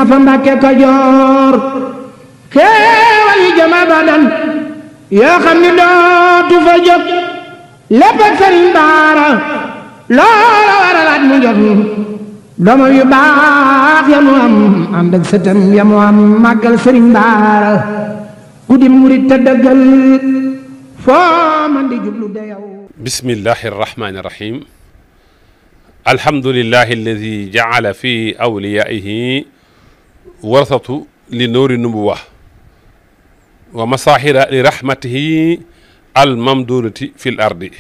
afa Mbàkke Kajoor xéewal yi jëm abadan yoo xam ni dootu fa jóg lépp ak sëriñ Baara loola waralaat mu jot doomam yu baax ya mu am ànd ak sëtam ya mu am màggal sëriñ Baara ku di murit te dëggal foo man di jublu de yow. bismillahi arrahmani irrahim alhamdulillahi alladi jaala fi awliyaihi warasatu li nuuri nubuwa wa masahira li rahmatihi almamdudati fi l ardi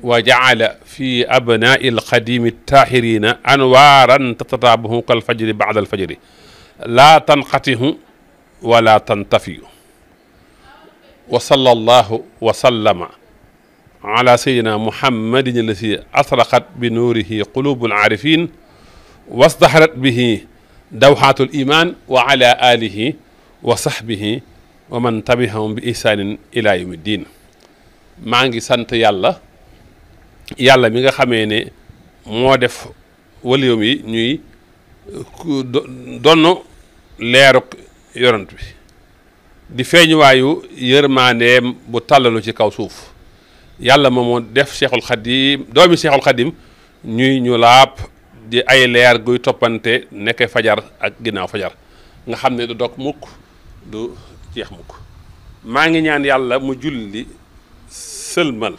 wa jaala fi abnai alqadimi tahirina anwaran tatatabahu kalfajri bada alfajri la tanqatihu wala tantafiyu wa sallallahu wa sallama ala sayyidina muhammadin allati asraqat bi nuurihi qulubul aarifin wasdaharat bihi dawxaatul iman wa ala alihi wa sahbihi wa man tabihahum bi ihsanin ila yawmi ddin. maa ngi sant yàlla mi nga xamee ne moo def waliyum yi ñuy donn leeruk yonent bi di feeñuwaayu yërmandeem bu tàllalu ci kaw suuf. yàlla moom moo def Cheikhul Khadim doomi Cheikhul Khadim ñuy ñu laab di ay leer guy toppante nekk fajar ak ginnaaw fajar nga xam ne du dog mukk du jeex mukk. maa ngi ñaan yàlla mu julli sëlmal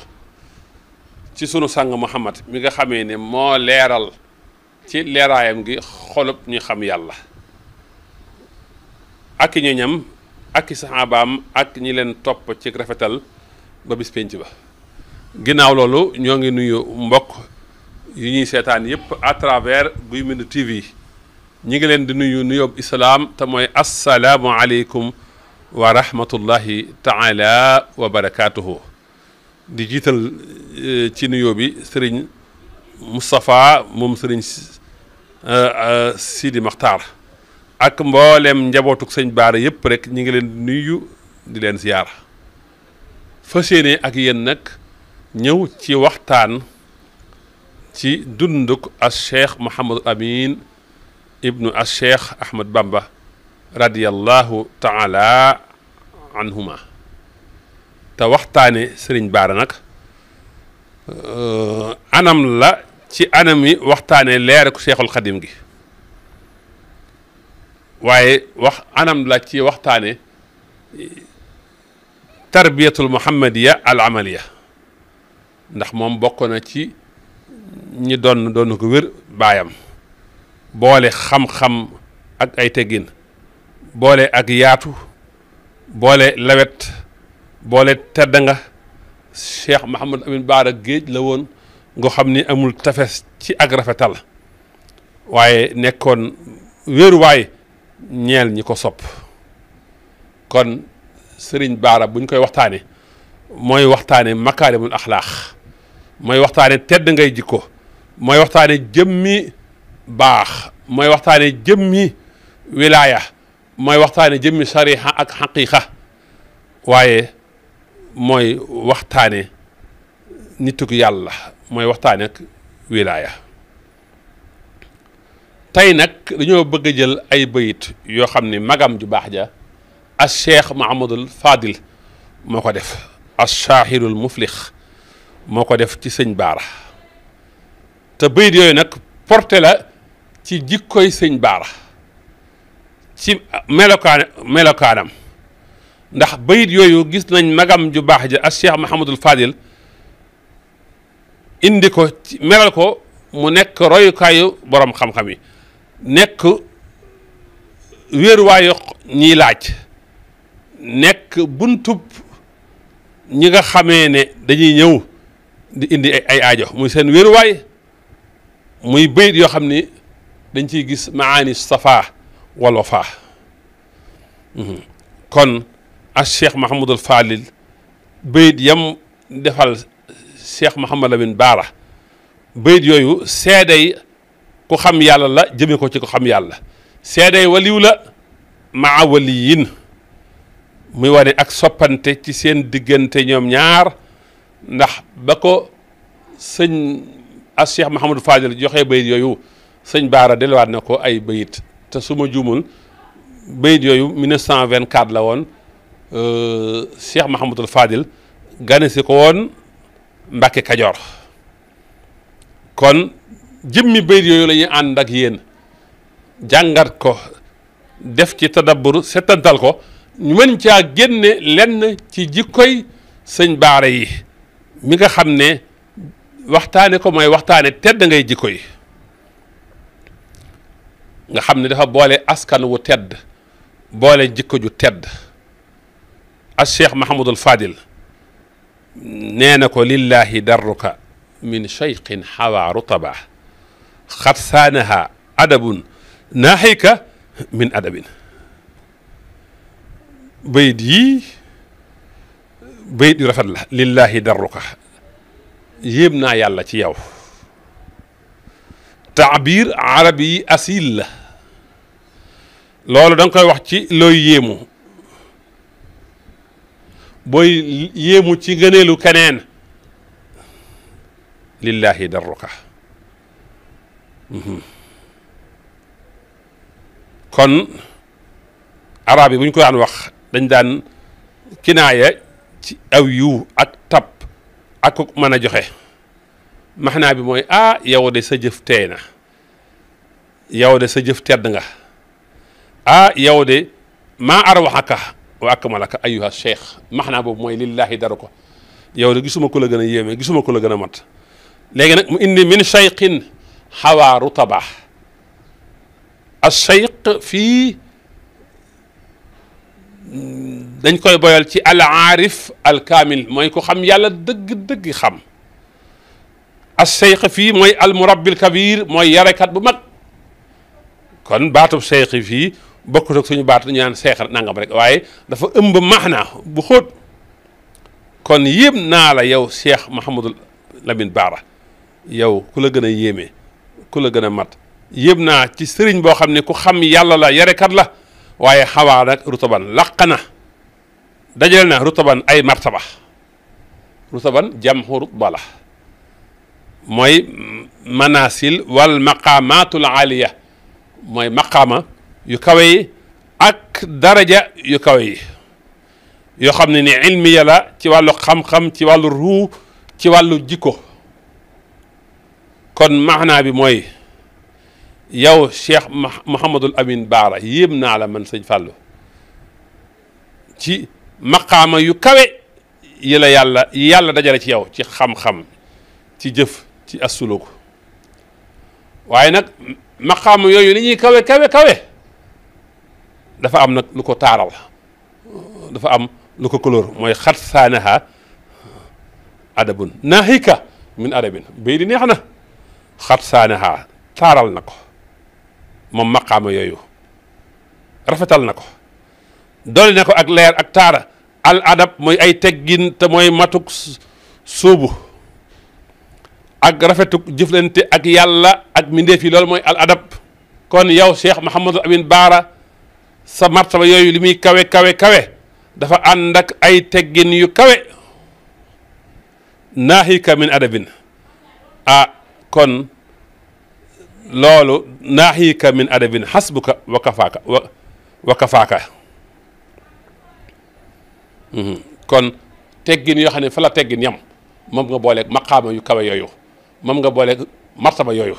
ci sunu sang Muhammad mi nga xamee ne moo leeral ci leeraayam gi xolub ñu xam yàlla ak i ñoñam ak i saxaabaam ak ñi leen topp ci rafetal ba bis penc ba. ginnaaw loolu ñoo ngi nuyu mbokk yu ñuy seetaan yëpp à travers Guy Mbind TV ñi ngi leen di nuyu nuyoob islaam te mooy assalaamu aleykum wa rahmatullahi taala wa barakaatuhu. di jiital ci nuyoo bi sëriñ Moustapha moom sëriñ Sidi Maxtaar ak mboolem njabootuk sëñ Baara yëpp rek ñi ngi leen di nuyu di leen ziyaara fas yéene ak yéen nag ñëw ci waxtaan ci dunduk as cheikh Mouhamadou Amin ibnu as cheikh Ahmad Bamba radiyallahu taala anhuma te waxtaane Sëriñ Baara nag anam la ci anam yi waxtaane leer ku Cheikhul Xadim gi waaye anam la ci waxtaane tarbiyatul muhammadiya al amaliya ndax moom bokk na ci ñi doon ko wér baayam boole xam-xam ak ay teggin boole ak yaatu boole lawet boole teddanga Cheikh Mouhamadou Amin Baara géej la woon nga xam ni amul tefes ci ak rafetal waaye nekkoon wéeruwaay ñeel ñi ko sopp kon Sëriñ Baara buñ koy waxtaane mooy waxtaane makaarimul axlaax mooy waxtaane tedd ngay jikko mooy waxtaane jëmmi baax mooy waxtaane jëmmi wilaaya mooy waxtaane jëmmi sariha ak xaqiiqa waaye mooy waxtaane nituk yàlla mooy waxtaane ak wilaaya. tey nag dañoo bëgg a jël ay bayit yoo xam ne magam ju baax ja as cheikh Mahamadul Fadil moo ko def as shaahirul muflix moo ko def ci sëñ Baara te bayit yooyu nag porté la ci jikkoy sëñ Baara ci melokaanam ndax bayit yooyu gis nañ magam ju baax ja as cheikh Mahamadul Fadil indi ko ci melal ko mu nekk royukaayu borom xam-xam yi nekk wéeruwaayu ñiy laaj nekk buntub ñi nga xamee ne dañuy ñëw di indi ay aajo muy seen wéeruwaay muy bayit yoo xam ni dañ ciy gis maani safa wal wafa kon as cheikh Mahamadul Fadil bayit yam defal cheikh Mouhamad Lamine Baara bayit yooyu seeday ku xam yàlla la jëme ko ci ku xam yàlla seeday waliw la maa waliyin muy wane ak soppante ci seen diggante ñoom ñaar ndax ba ko sëñ as cheikh Mahamadou Fadil joxe bayit yooyu sëñ Baara delluwaat na ko ay bayit te su ma juumul bayit yooyu 1924 la woon Cheikh Mahamadul Fadil gane si ko woon Mbàkke Kajoor kon jëmmi bayit yooyu la ñuy ànd ak yéen jàngat ko def ci tadabbur setantal ko ñu mën caa génne lenn ci jikkoy sëñ Baara yi mi nga xam ne waxtaane ko mooy waxtaane tedd ngay jikko yi nga xam ne dafa boole askan wu tedd boole jikko ju tedd as Cheikh Mahamadul Fadil nee na ko lillahi darruka min cheyqin xawa rutaba xat saanaha adabun naaxika min adabin bayit yii bayit yu rafet la lillahi darruka yéem naa yàlla ci yow taabir arabi yi asil la loolu da nga koy wax ci looy yéemu booy yéemu ci ngëneelu keneen lillahi darruka kon arab yi bu ñu ko daan wax dañ daan kinaaya ci aw yiw ak tab ak mën a joxe maxnaa bi mooy yow de sa jëf teey na yow de sa jëf tedd nga yow de maa arwaxaka wa akmalaka ayyuha cheikh maxnaa boobu mooy lillahi daru ko yow de gisuma ko la gën a yéeme gisuma ko la gën a mat léegi nag mu indi min cheyqin xawaa rutaba al cheyq fii dañ koy boyal ci al aarif al kaamil mooy ko xam yàlla dëgg-dëgg xam al cheyq fii mooy al murabbil kabir mooy yarekat bu mag kon baatub cheyq fii bokkut ak suñu baatu ñu naan seexal nangam rek waaye dafa ëmb maxna bu xóot kon yéem naa la yow Cheikh Mahamadul Lamine Baara yow ku la gën a yéeme ku la gën a mat yéem naa ci sëriñ boo xam ne ku xam yàlla la yarekat la waaye xawaa nag rutaban laq na dajale na rutaban ay martaba rutaban jamhu rutba la mooy manasil wal maqamatul aliya mooy maqaama yu kawe yi ak daraja yu kawe yi yoo xam ne ni ilmiya la ci wàllu xam-xam ci wàllu ruu ci wàllu jikko kon maanaa bi mooy yow Cheikh Mouhamadul Amin Baara yéem naa la man sëñ Fallou ci maqaama yu kawe yi la yàlla dajale ci yow ci xam-xam ci jëf ci asuluku waaye nag maqaama yooyu li ñuy kawe dafa am nag lu ko taaral dafa am lu ko couleur mooy xat saanaha adabun nahika min adabin bay di neex na xat saanaha taaral na ko moom maqaama yooyu rafetal na ko doole na ko ak leer ak taara al adab mooy ay teggin te mooy matuk sóobu ak rafetuk jëflante ak yàlla ak mindeef yi loolu mooy al adab kon yow Cheikh Mouhamadou Amin Baara sa martaba yooyu li muy kawe dafa ànd ak ay teggin yu kawe naahika min adabin kon loolu naahika min adabin xasbuka wa kafaaka kon teggin yoo xam ne fa la teggin yam moom nga booleeg maqaama yu kawe yooyu moom nga booleeg martaba yooyu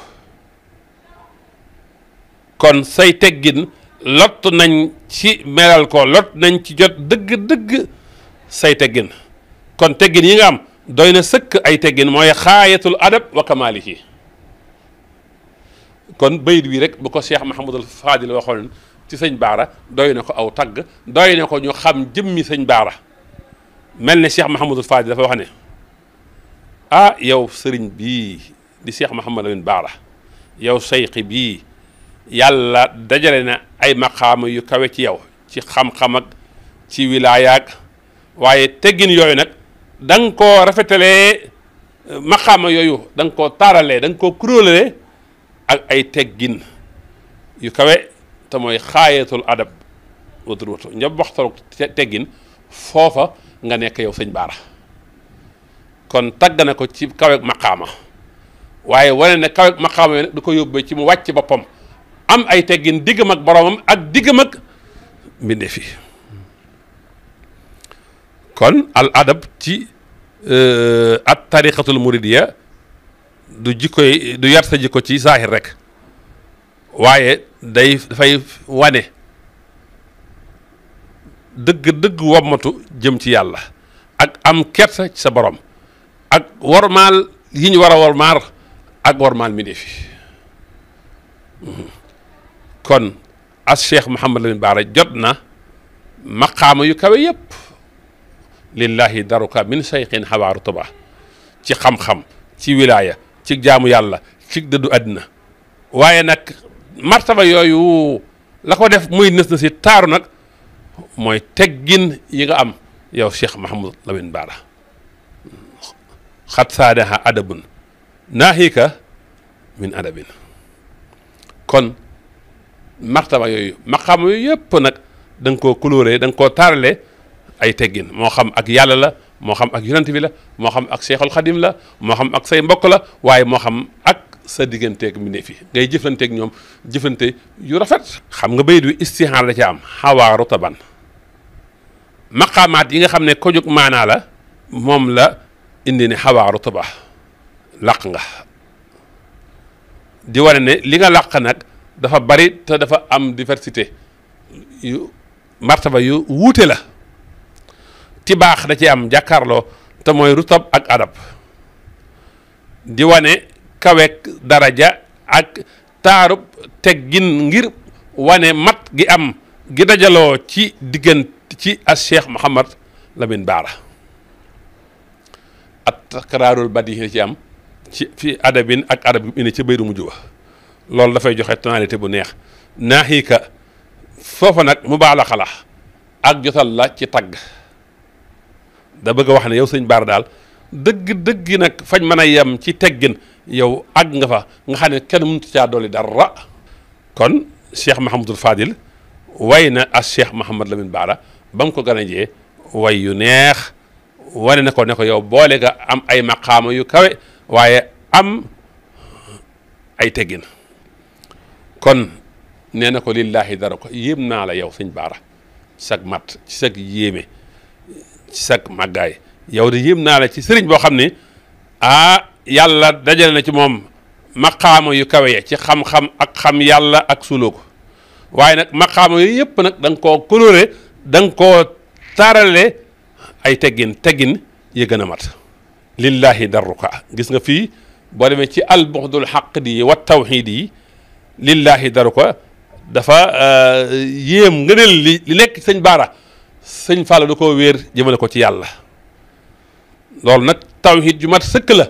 kon say teggin lott nañ ci melal ko lott nañ ci jot dëgg say teggin kon teggin yi nga am doy na sëkk ay teggin mooy xaayatul adab wa kamaalihi kon bayit wi rek bu ko Cheikh Mahamadul Fadil waxoon ci sëñ Baara doy na ko aw tagg doy na ko ñu xam jëmmi sëñ Baara mel ne Cheikh Mahamadul Fadil dafa wax ne yow sëriñ bii di Cheikh Mahamadul Amin Baara yow seyqi bii yàlla dajale na ay maqaama yu kawe ci yow ci xam-xam ak ci wilaayaak waaye teggin yooyu nag da nga koo rafetalee maqaama yooyu da nga koo taaralee da nga koo kuróolee ak ay teggin yu kawe te mooy xaayatul adab wadruwatu ñëpp waxtalu teggin foofa nga nekk yow sëñ Baara kon tagg na ko ci kawe maqaama waaye wane ne kawe maqaama yooyu nag du ko yóbbee ci mu wàcc boppam am ay teggin diggam ak boromam ak diggam ak mbindeef yi kon al adab ci at tariqatul muridiya du jikkoy du yar sa jikko ci zahir rek waaye dafay wane dëgg wommatu jëm ci yàlla ak am kersa ci sa borom ak wormaal yi ñu war a wormaal ak wormaal mbindeef yi kon as Cheikh Mouhamadou Lamine Bara jot na maqaama yu kawe yépp lillahi daruka min sayxin xawaaru tuba ci xam-xam ci wilaaya ci jaamu yàlla ci dëddu àddina waaye nag martaba yooyu la ko def muy nës na si taaru nag mooy teggin yi nga am yow Cheikh Mouhamadou Lamine Bara xat saadaha adabun naahika min adabin kon martaba yooyu maqaama yooyu yëpp nag da nga koo coloré da nga koo taarale ay teggin moo xam ak yàlla la moo xam ak yonent bi la moo xam ak Cheikhul Khadim la moo xam ak say mbokk la waaye moo xam ak sa digganteeg mbindeef yi ngay jëflanteeg ñoom jëflante yu rafet xam nga bayit wi istixaar la ci am xawaaru taban maqaamaat yi nga xam ne ko jóg maanaa la moom la indi ne xawaaru taba làq nga di wane ne li nga làq nag dafa bari te dafa am diversité yu martaba yu wuute la ti baax da ci am jàkkaarloo te mooy rutab ak adab di wane kawek daraja ak taarub teggin ngir wane mat gi am gi dajaloo ci diggante ci as Cheikh Mouhamadou Lamine Bara at takraarul badi ci am ci fi adabin ak adab gi indi ci baydu mujj wa loolu dafay joxe tonalité bu neex naaxiika foofa nag mu baalaxa la ak jotal la ci tagg da bëgg a wax ne yow sëñ Bara daal dëgg nag fañ mën a yem ci teggin yow àgg nga fa nga xam ne kenn mënut caa dolli dara kon Cheikh Mahamadul Fadil way na as Cheikh Mouhamadou Lamine Bara ba mu ko gën a jee way yu neex wane na ko ne ko yow boole nga am ay maqaama yu kawe waaye am ay teggin kon nee na ko lillahi dara ko yéem naa la yow sëñ Bara ci sag mat ci sag yéeme ci sag màggaay yow de yéem naa la ci sëriñ boo xam ne yàlla dajale na ci moom maqaama yu kawe ya ci xam-xam ak xam yàlla ak suloo ko waaye nag maqaama yooyu yëpp nag da nga koo coloré da nga koo taarale ay teggin yi gën a mat lillahi darruka gis nga fii boo demee ci albuxdul xaq di wa tawxiid yi lillahi darruka dafa yéem ngëneel li nekk sëñ Bara sëñ Fall da koo wéer jëmale ko ci yàlla loolu nag tawxiid ju mat sëkk la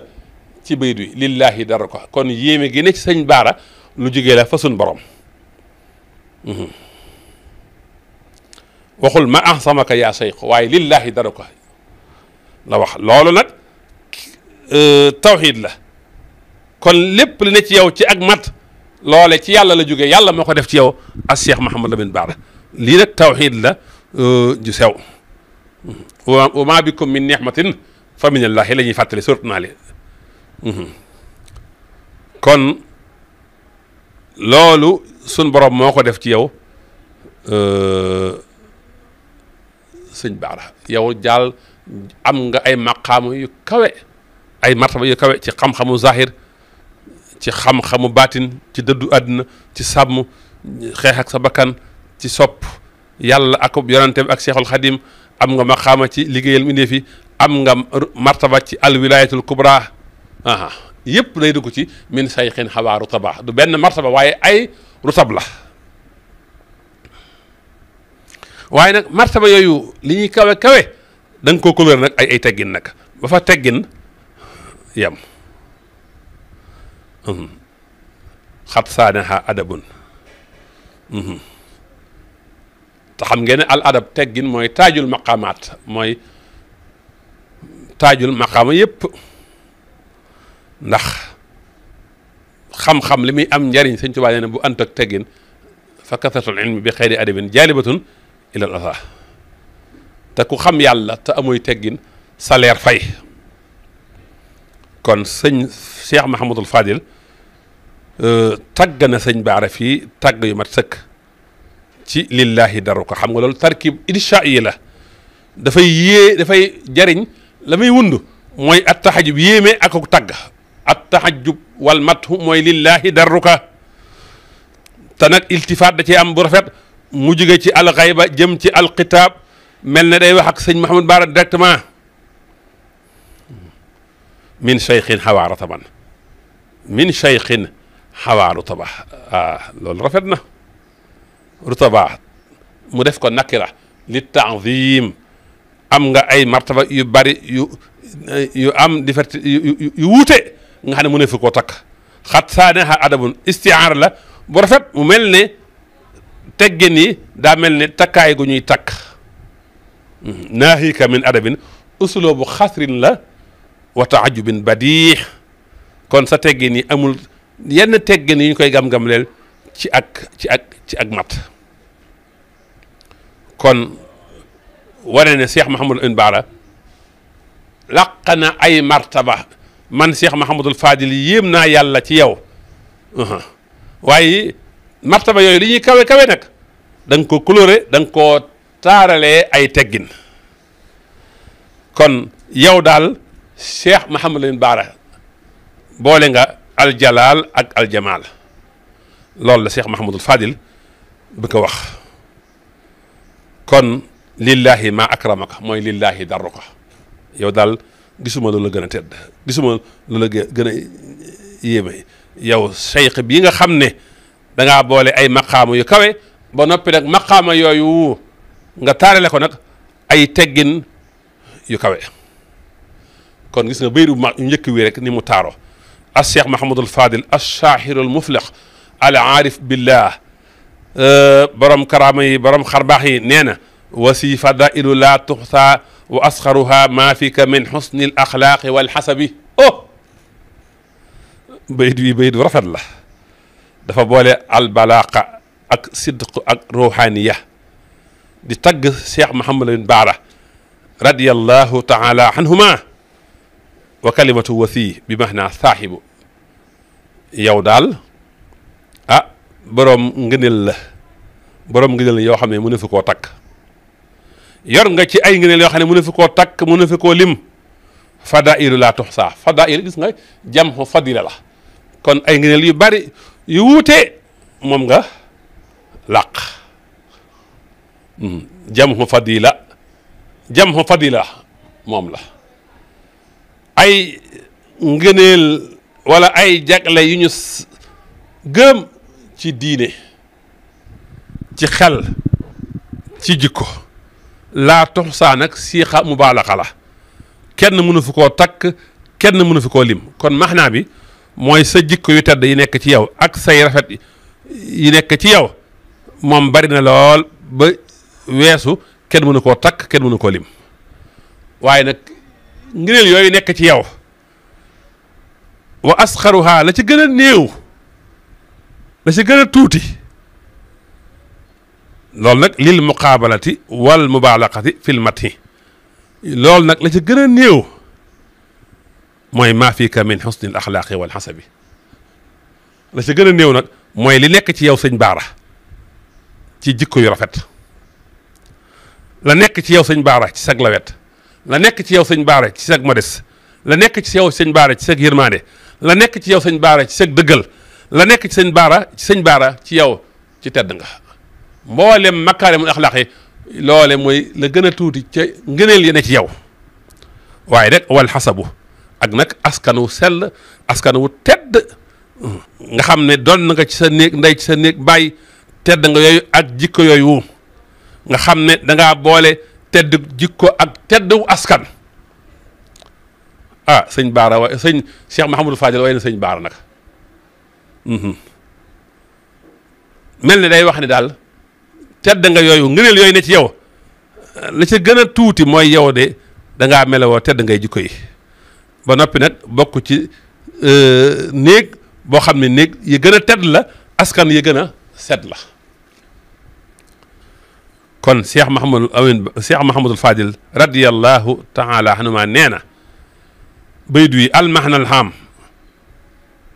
ci bayit wi lillahi darruka kon yéeme gi ne ci sëñ Bara lu jógee la fa sun borom waxul ma ahsamaka yaa sayx waaye lillahi darruka la wax loolu nag tawxiid la kon lépp li ne ci yow ci ak mat loole ci yàlla la jógee yàlla moo ko def ci yow as Cheikh Mouhamadou Lamine Bara lii nag tawxiid la ju sew wa ma bikum min nihmatin fa minallahi la ñuy fàttali surat naa li kon loolu sun borom moo ko def ci yow sëñ Bara yow jaal am nga ay maqaamu yu kawe ay martaba yu kawe ci xam-xamu zahir ci xam-xamu baatin ci dëddu àdduna ci sàmm xeex ak sa bakkan ci sopp yàlla ak yonante bi ak Cheikhul Khadim am nga maqaama ci liggéeyal mbindeef yi am nga martaba ci alwilayatul kubra yëpp day dugg ci min sayxin xawaa rutaba du benn martaba waaye ay rutab la waaye nag martaba yooyu li ñuy kawe kawe da nga koo couleur nag ay teggin nag ba fa teggin yam xat saanaha adabun te xam ngeen ne al adab teggin mooy taajul maqaamaat mooy taajul maqaama yëpp ndax xam-xam li muy am njariñ sëñ Tuubaa nee na bu ànd ak teggin fa kasratul ilmi bi xeyri adabin jaalibatun ilal asa te ku xam yàlla te amoy teggin salaire fay kon sëñ Cheikh Mahamadul Fadil tagg na sëñ Baara fii tagg yu mat sëkk ci lillahi daru ko xam nga loolu tarkib insha yi la dafay jariñ la muy wund mooy at taxajub yéeme ak tagg at taxajub wal mathu mooy lillahi daru ko te nag iltifaat da cee am bu rafet mu jóge ci alxayba jëm ci alxitaab mel ne day wax ak sëñ Mouhamadou Baara directement min cheikhin xawaa rataban min cheikhin xawaa rutaba loolu rafet na rutaba mu def ko nakira li taazim am nga ay martaba yu bari yu am diversité yu wuute nga xam ne mu ne fi koo takk xat saaneha adabun istiaara la bu rafet mu mel ne teggin yi daa mel ne takkaay gu ñuy takk naahika min adabin usuloobu xasrin la wa taajubin badix kon sa teggin yi amul yenn teggin yi ñu koy gam-gam leel ci ak mat kon wane ne Cheikh Mouhamadul Amin Baara laq na ay martaba man Cheikh Mouhamadul Fadil yéem naa yàlla ci yow waaye martaba yooyu li ñuy kawe kawe nag da nga ko coloré da nga koo taaralee ay teggin kon yow daal Cheikh Mouhamadul Amin Baara boole nga aljalaal ak aljamaal loolu la Cheikh Mouhamadul Fadil bi ko wax kon lillahi ma akramaka mooy lillahi darruka yow daal gisuma lu la gën a tedd gisuma lu la gën a yéeme yow cheikh bii nga xam ne dangaa boole ay maqaama yu kawe ba noppi nag maqaama yooyu nga taarale ko nag ay teggin yu kawe kon gis nga bayru ma njëkk wi rek ni mu taaro as cheikh Mahamadul Fadil as shaahiru al muflix al aarif billah borom karaama yi borom xarbaax yi nee na wasi fadailu laa tuxsa wa asxaruha maa fika min xusni l axlaaqi wal xasabi bayit wi bayit bu rafet la dafa boole albalaaqa ak sidq ak ruuxaaniya di tagg Cheikh Mouhamadul Amin Baara radiyallahu taala anhuma wa kalimatu wasi bi maana saaxibu yow daal boroom ngëneel la boroom ngëneel la yoo xam ne mu ne fi koo takk yor nga ci ay ngëneel yoo xam ne mu ne fi koo takk mu ne fi koo lim fadailu laa tuxsaa fadail gis nga jam fadila la kon ay ngëneel yu bari yu wuute moom nga làq jam fadila moom la ay ngëneel wala ay jagle yu ñu gëm ci diine ci xel ci jikko laa tuxsaa nag siixa mubaalaxa la kenn mënu fi koo takk kenn mënu fi koo lim kon maxnaa bi mooy sa jikko yu tedd yi nekk ci yow ak say rafet yi nekk ci yow moom bari na lool ba weesu kenn mënu koo takk kenn mënu koo lim waaye nag ngëneel yooyu nekk ci yow wa asxaruha la ci gën a néew la ci gën a tuuti loolu nag lil muqaabalati wal mubaalaqati fil mathi loolu nag la ci gën a néew mooy maa fiika min xusnil axlaaqi wal xasabi la ci gën a néew nag mooy li nekk ci yow sëñ Baara ci jikko yu rafet la nekk ci yow sëñ Baara ci sag lawet la nekk ci yow sëñ Baara ci sag modeste la nekk ci yow sëñ Baara ci sag yërmaande la nekk ci yow sëñ Baara ci sag dëggal la nekk ci sëñ Baara ci yow ci tedd nga mboolem makaarimul axlaaq yi loole mooy la gën a tuuti ca ngëneel yi ne ci yow waaye rek wal xasabu ak nag askan wu sell askan wu tedd nga xam ne doon na nga ci sa néeg ndey ci sa néeg bàyyi tedd nga yooyu ak jikko yooyu nga xam ne dangaa boole tedd jikko ak tedd wu askan sëñ Baara waaye sëñ Cheikh Mouhamadou Fadil waaye na sëñ Baara nag mel ne day wax ne daal tedd nga yooyu ngëneel yooyu ne ci yow la ca gën a tuuti mooy yow de dangaa melewoo tedd ngay jikko yi ba noppi nag bokk ci néeg boo xam ne néeg yi gën a tedd la askan yi gën a set la kon Cheikh Mouhamadul Fadil radiyallahu taala anhuma nee na baydu yi almahnal ham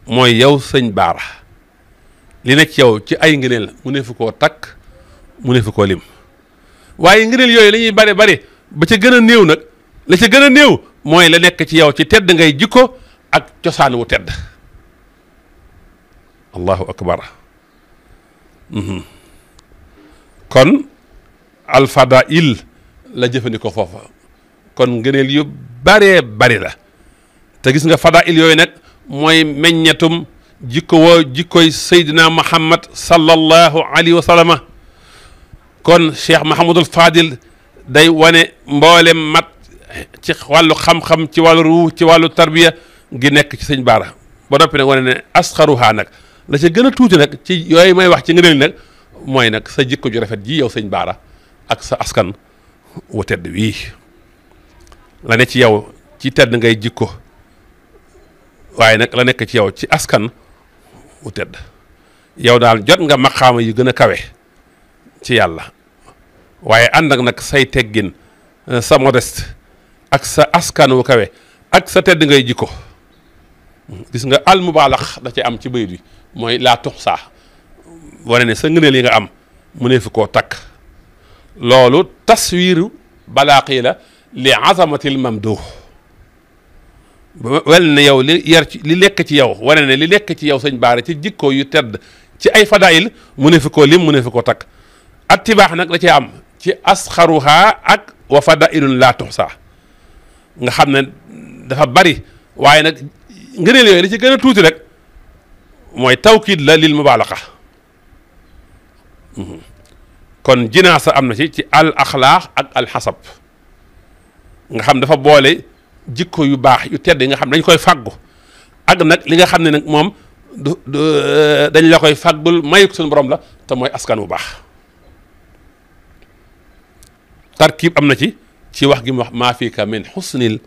mooy yow sëñ Baara li nekk ci yow ci ay ngëneel mu ne fu koo takk mu ne fu koo lim waaye ngëneel yooyu la ñuy bari bari ba ca gën a néew nag la ca gën a néew mooy la nekk ci yow ci tedd ngay jikko ak cosaan wu tedd allahu akbar kon alfadail la jëfandikoo foofa kon ngëneel yu baree bari la te gis nga fadail yooyu nag mooy meññetum jikko woo jikkoy Seydina Muhammad sallallahu alayhi wa sallama kon Cheikh Mahamadul Fadil day wane mboolem mat ci wàllu xam-xam ci wàllu ruux ci wàllu tarbiya gi nekk ci sëñ Baara ba noppi nag wane ne asxaruha nag la ca gën a tuuti nag ci yooyu may wax ci ngëneel nag mooy nag sa jikko ju rafet ji yow sëñ Baara ak sa askan wu tedd wii la ne ci yow ci tedd ngay jikko waaye nag la nekk ci yow ci askan wu tedd yow daal jot nga maqaama yu gën a kawe ci yàlla waaye ànd ak nag say teggin sa modeste ak sa askan wu kawe ak sa tedd ngay jikko gis nga al mubaalax da ci am ci bayit bi mooy laa tux saa wane ne sa ngëneel yi nga am mu ne fi koo takk loolu taswiiru balaaqi la li azamatil mamduux wel ne yow li nekk ci yow wane ne li nekk ci yow sëñ Baara ci jikko yu tedd ci ay fadail mu ne fi koo lim mu ne fi koo takk attibaax nag da cee am ci asxaruha ak wa fadailun laa tuxsa nga xam ne dafa bari waaye nag ngëneel yooyu li ci gën a tuuti rek mooy tawkiid la lil mubaalaxa kon jinaasa am na ci al axlaax ak al xasab nga xam dafa boole jikko yu baax yu tedd yi nga xam dañ koy fàggu ak nag li nga xam ne nag moom dañ la koy fàggul mayuk suñu borom la te mooy askan wu baax tarkiib am na ci wax gi mu wax maa fiika min xusnil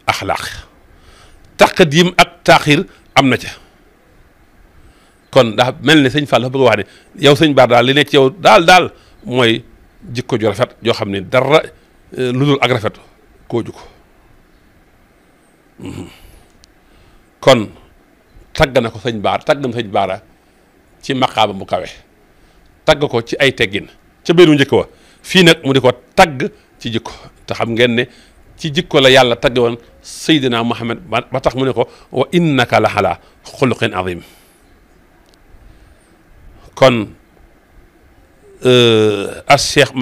axlaaq taqdim ak taaxir am na ca kon ndax mel ne sëñ Fall dafa bëgg a wax ne yow sëñ Baar daal li nekk ci yow daal mooy jikko ju rafet joo xam ne dara lu dul ak rafet koo ju ko kon tagg na ko sëñ Baar tagg na sëñ Baara ci maqaama mu kawe tagg ko ci ay teggin ca biiru njëkk wa fii nag mu di ko tagg ci jikko te xam ngeen ne ci jikko la yàlla tagg woon Seydina Muhammad ba tax mu ne ko wa innaka la ala xuluqin azim kon as cheikh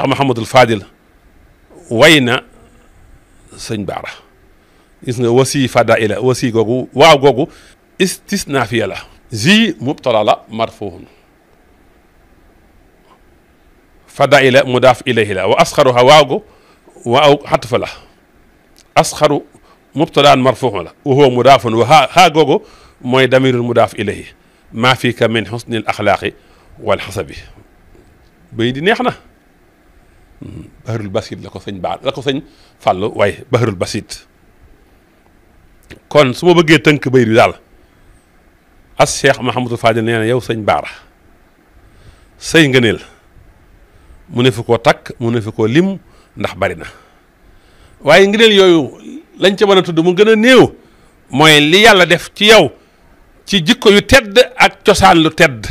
Mahamadul Fadil way na sëñ Baara gis nga wasi fadaila wasi googu waaw googu istisnaafiya la zi mubtala la marfuun fadaila mudaaf ilayhi la wa asxaruha waaw waaw xatfa la asxaru mubtadaan marfuun la wa huwa mudaafun wa haa googu mooy damirul mudaaf ilayhi maa fiika min xusnil axlaaqi wal xasabi bay di neex na baharul basit la ko sëñ Baar la ko sëñ Fàllu waaye baharul basit kon su ma bëggee tënk bay di daal as Cheikh Mahamadul Fadil nee na yow sëñ Baara say ngëneel mu ne fi koo takk mu ne fi koo lim ndax bari na waaye ngëneel yooyu lañ ca mën a tudd mu gën a néew mooy li yàlla def ci yow ci jikko yu tedd ak cosaan lu tedd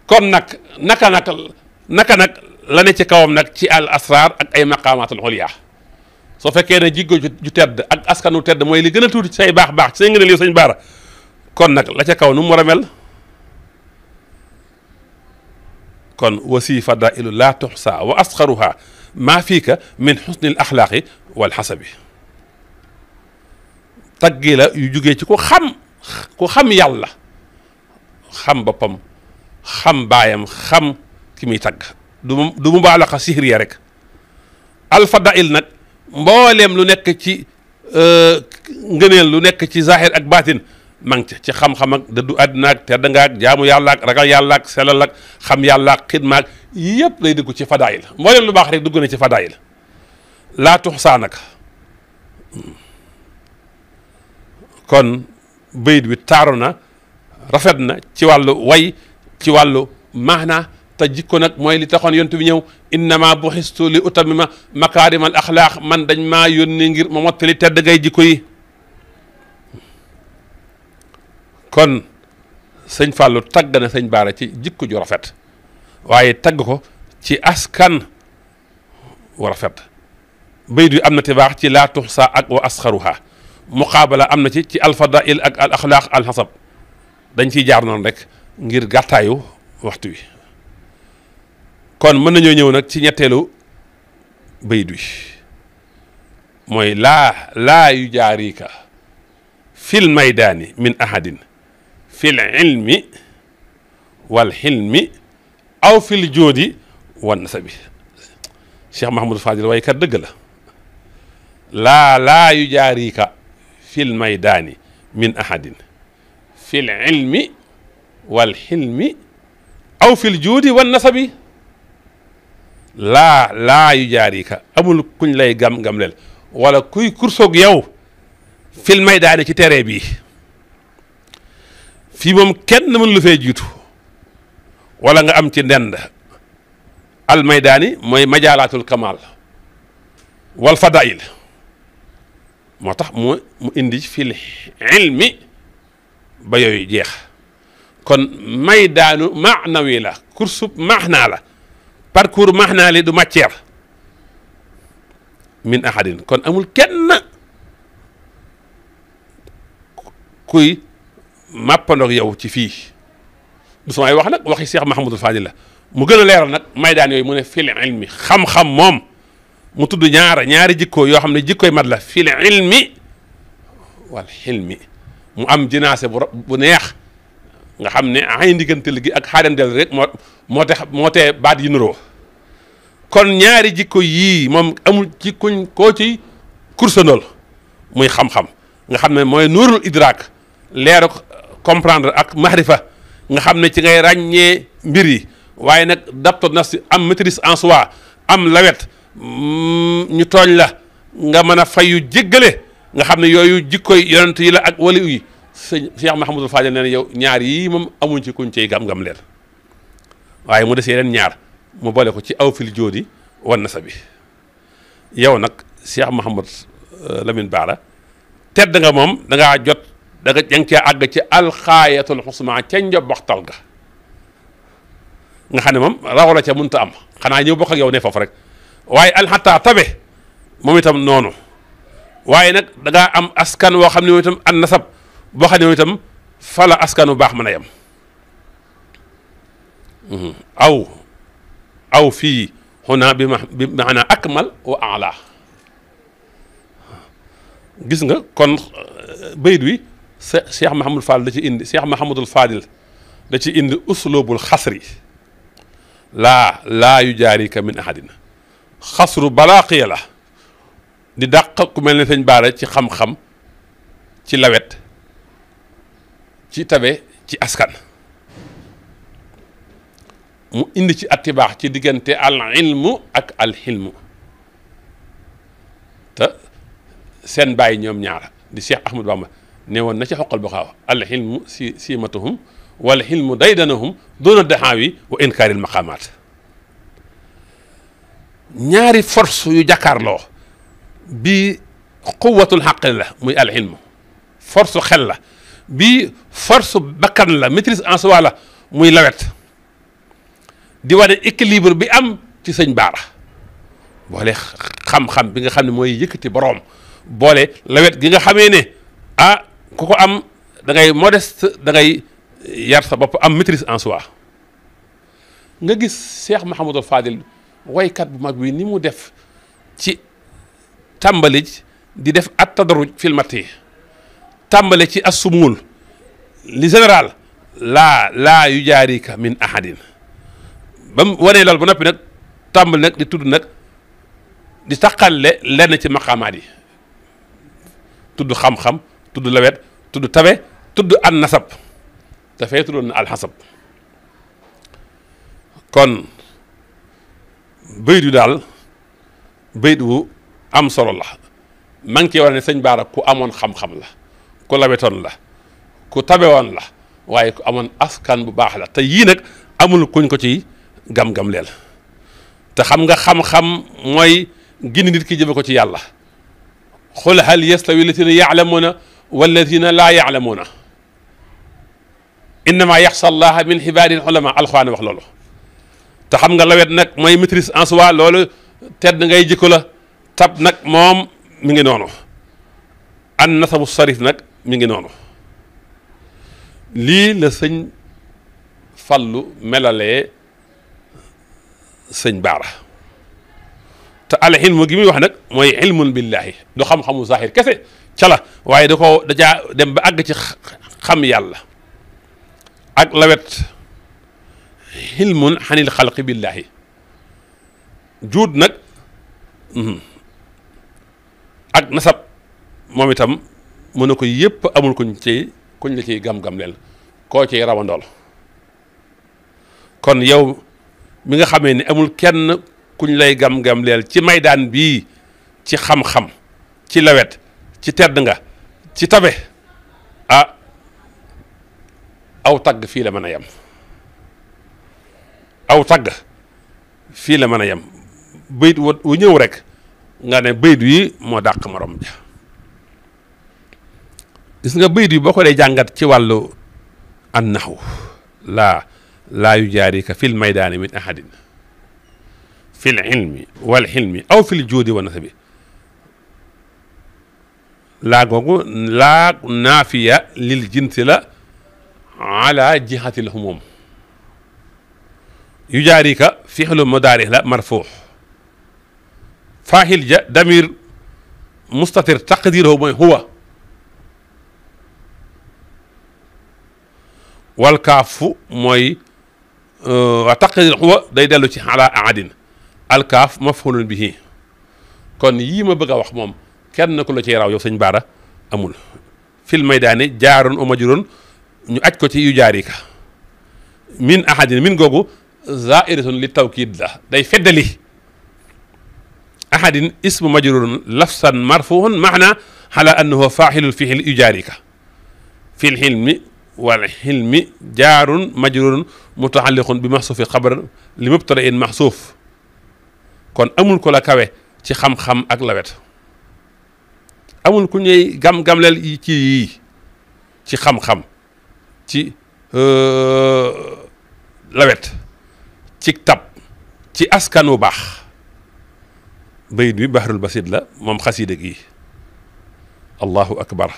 kon nag naka nag la ne ci kawam nag ci al asrar ak ay maqaamaatul xulya soo fekkee ne jikko ju tedd ak askanu tedd mooy li gën a tuuti ci say baax ci say ngëneel yow sëñ Baara kon nag la ca kaw nu mu war a mel kon wasi fadailu laa tuxsa wa asxaruha maa fiika min xusnil axlaaqi wal xasabi taggi la yu jugee ci ku xam yàlla xam boppam xam baayam xam ki muy tagg du mu baalaxa sihriya rek alfadail nag mbooleem lu nekk ci ngëneel lu nekk ci zahir ak baatin mang ci xam-xam ak dëddu àddina ak tedd nga ak jaamu yàlla ak ragal yàlla ak selal ak xam yàlla ak xidma ak yëpp lay dugg ci fadail mbooleem lu baax rek dugg na ci fadail laa tuxsaa nag kon bayit wi taaru na rafet na ci wàllu way ci wàllu maana te jikko nag mooy li taxoon yontu bi ñëw innama buxistu li utamima makaarimal axlaaq man dañ maa yónni ngir ma mottali tedd ngay jikko yi kon sëñ Fallou tagg na sëñ Baara ci jikko ju rafet waaye tagg ko ci askan wu rafet bayit wi am na te baax ci laa tuxsa ak wa asxaruha muqaabala am na ci alfadail ak al axlaaq al xasab dañ ciy jaar noonu rek ngir gàttaayu waxtu wi kon mën nañoo ñëw nag ci ñetteelu bayit wi mooy laa yu jaarika fil maydaani min ahadin fil ilmi wal xilmi aw fil joodi wan nasabi Cheikh Mahamadou Fadil waykat dëgg la laa yu jaarika fil maydaani min ahadin fil ilmi wal xilmi aw fil joodi wan nasabi laa yu jaarika amul kuñ lay gam-gamleel wala kuy kursoog yow fil maydaani ci terrain bii fii moom kenn mën lu fee jiitu wala nga am ci ndend al maydaani mooy majaalaatul kamal wal fadail moo tax mu indi fil ilmi ba yooyu jeex kon maydaanu maanawi la kursub maanaa la parcours maanaa li du matière min ahadin kon amul kenn kuy màppandoog yow ci fii du samay wax nag waxi Cheikh Mahamadou Fadil la mu gën a leeral nag maydaan yooyu mu ne fil ilmi xam-xam moom mu tudd ñaari jikko yoo xam ne jikkoy mat la fil ilmi wal xilmi mu am jinaase bu neex nga xam ne ay ndigantel gi ak xaarandel rek moo tee baat yi nuroo kon ñaari jikko yii moom amul ci kuñ koo ci kursandool muy xam-xam nga xam ne mooy nuurul idrak leeru comprendre ak mahrifa nga xam ne ci ngay ràññee mbir yi waaye nag dabto nafsi am maîtrise en soi am lawet ñu tooñ la nga mën a fayu jéggale nga xam ne yooyu jikkoy yonent yi la ak wali yi sëñ Cheikh Mahamadou Fadil nee na yow ñaar yii moom amuñ ci kuñ cey gam-gam leer waaye mu des yeneen ñaar mu boole ko ci aw fil joodi wan na sa bi yow nag Cheikh Mahamad Lamine Bara tedd nga moom dangaa jot da nga cee àgg ci alxaayatul xusma ca njobbaxtal ga nga xam ne moom raw la ca mënta am xanaa ñëw bokk ak yow ne foofu rek waaye alxataa tabe moom itam noonu waaye nag da ngaa am askan woo xam ne moom itam an nasab boo xam ne moom itam fala askan bu baax mën a yem aw fii xunaa bi maanaa akmal wa ala gis nga kon bayit wi Cheikh Mahamadou Fadil da ci indi Cheikh Mahamadou Fadil da ci indi uslubul xasri laa yu jaarika min ahadin xasru balaaqiya la di dàq ku mel ne sëñ Baara ci xam-xam ci lawet ci tabe ci askan mu indi ci attibaax ci diggante al ilmu ak al xilmu te seen bàyyi ñoom ñaar di Cheikh Ahmadou Bamba ne woon na ci xoqal ba xaaw al xilmu siimatuhum wal xilmu daydanahum doona daxaawi wa inkaaril maqaamaat ñaari force yu jàkkaarloo bii quwatul xaqli la muy al xilmu force xel la bii force bakkan la maîtrise en soi la muy lawet di wane équilibre bi am ci sëñ Baara boole xam-xam bi nga xam ne mooy yëkkati boroom boole lawet gi nga xamee ne ku ko am da ngay modeste da ngay yar sa bopp am maîtrise en soi nga gis Cheikh Mahamadou Fadil waykat bu mag bi ni mu def ci tàmbali di def at tadaruj filmati tàmbale ci assumul li général laa yu jaarika min ahadin ba mu wanee loolu ba noppi nag tàmbali nag di tudd nag di taqalle lenn ci maqaamaat yi tudd xam-xam tudd lawet tudd tabe tudd an nasab dafay tuddoon na alxasab kon bayit yu daal bayit wu am solo la maa ngi ciy war ne sëñ Baara ku amoon xam-xam la ku lawetoon la ku tabewoon la waaye ku amoon askan bu baax la te yii nag amul kuñ ko ci gam-gam leel te xam nga xam-xam mooy gindi nit ki jëme ko ci yàlla xul hal yastawi alladina yaalamuuna walladina laa yaalamuuna innama yaxsa allaha min xibaadil ulama alxuraan wax loolu te xam nga lawet nag mooy maîtrise en soi loolu tedd ngay jikko la tab nag moom mi ngi noonu an nasabu sarif nag mi ngi noonu lii la sëñ Fallu melalee sëñ Baara te al ilmu gi muy wax nag mooy ilmun billahi du xam-xamu zahir kese ca la waaye dajaa dem ba àgg ci xam yàlla ak lawet ilmun xanil xalqi billahi juud nag ak nasab moom itam mu ne ko yépp amul kuñ la ciy gam-gam leel koo ciy rawandool kon yow mi nga xamee ni amul kenn kuñ lay gam-gam leel ci maydaan bii ci xam-xam ci lawet ci tedd nga ci tabe aw tagg fii la mën a yem aw tagg fii la mën a yem bayit wu ñëw rek nga ne bayit yi moo dàq morom ja gis nga bayit yi boo ko dee jàngat ci wàllu an naxwu laa yujaarika fil maydaani min ahadin fil ilmi wal xilmi aw fil juudi wa nasabi laa googu laa naafiya lil jinsi la ala jihatil humum yujaarika fixlu mudaari la marfuux faaxil ja damir mustatir taqdiruhu mooy huwa wal kaafu mooy taqdir huwa day dellu ci ala ahadin alkaaf mafhulun bihi kon yii ma bëgg a wax moom kenn ku la ciy raw yow sëñ Baara amul fil maydaani jaarun o majrun ñu aj ko ci yu jaarika min ahadin min googu zairatun li tawkid la day feddali ahadin ismu majrurun lafsan marfuun maana ala annahu faaxilul fixil yu jaarika fil xilmi wal xilmi jaarun majrurun mutaalliqun bi maxsuufi xabar li mubtadain maxsuuf kon amul ko la kawe ci xam-xam ak lawet amul ku ñuy gam-gamleel yi ci yii ci xam-xam ci lawet ci tab ci askan wu baax bayit bi bahrul basid la moom xasiida gi allahu akbar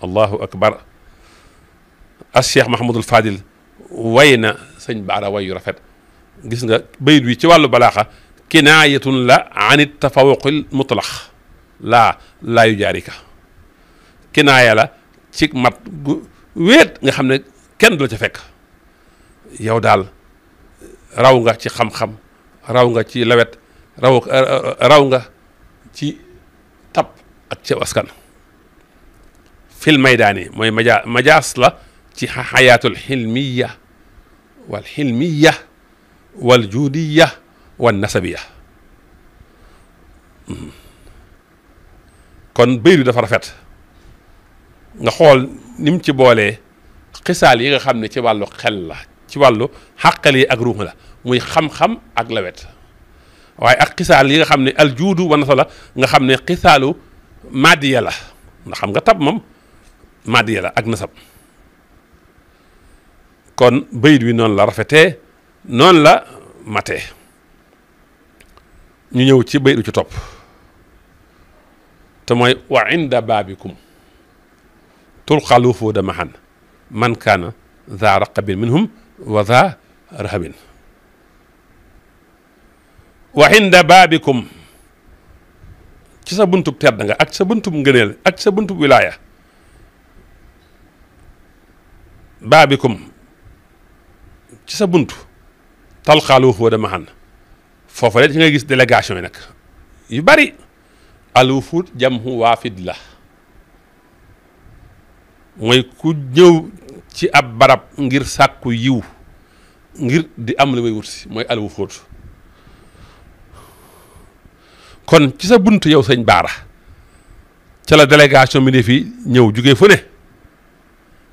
allahu akbar as cheikh mahamadul fadil way na sëñ Baara way yu rafet gis nga bayit bi ci wàllu balaaxa kinaayatun la anit tafawuqil mutlax laa yu jaarika kinaaya la ci mat gu wéet nga xam ne kenn du la ca fekk yow daal raw nga ci xam-xam raw nga ci lawet raw nga ci tab ak ci askan fil maydaani mooy majaas la ci xayaatul xilmiya wal xilmiya wal juudiya wal nasabiya kon bayit bi dafa rafet nga xool ni mu ci boolee xisaal yi nga xam ne ci wàllu xel la ci wàllu xàqal yi ak ruux la muy xam-xam ak lawet waaye ak xisaal yi nga xam ne aljuudu wa nasa la nga xam ne xisaalu madiya la ndax xam nga tab moom madiya la ak nasab kon bayit wi noonu la rafetee noonu la matee ñu ñëw ci bayit ci topp te mooy wa inda baabikum tulqalu fuuda mahan man kaana za raqabin minhum wa za rahabin wa inda baabikum ci sa buntub tedd nga ak sa buntub ngëneel ak sa buntub wilaaya baabikum ci sa buntu talqaalu fuuda mahan foofa de ci ngay gis délégation yi nag yu bari alwufuud jamhu waafid la mooy ku ñëw ci ab barab ngir sàkku yiw ngir di am la may wut si mooy alwufuud kon ci sa bunt yow sëñ Baara ca la délégation bi ne fi ñëw jugee fu ne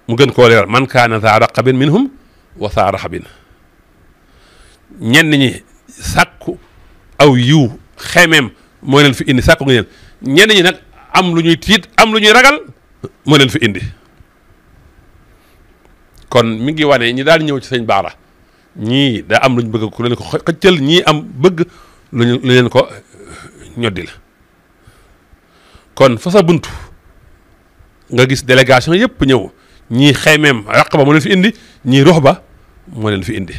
mu gën koo leeral man kaana za raqabin minhum wa za rahabin ñenn ñi sàkku aw yiw xemeem moo leen fi indi sàkku nga ñenn ñi nag am lu ñuy tiit am lu ñuy ragal moo leen fi indi kon mi ngi wane ñi daan ñëw ci sëñ Baara ñii daa am lu ñu bëgg ku leen ko xëccal ñii am bëgg lu leen ko ñoddi la kon fa sa buntu nga gis délégation yëpp ñëw ñii xaymeem Raqaba moo leen fi indi ñii Ruhba moo leen fi indi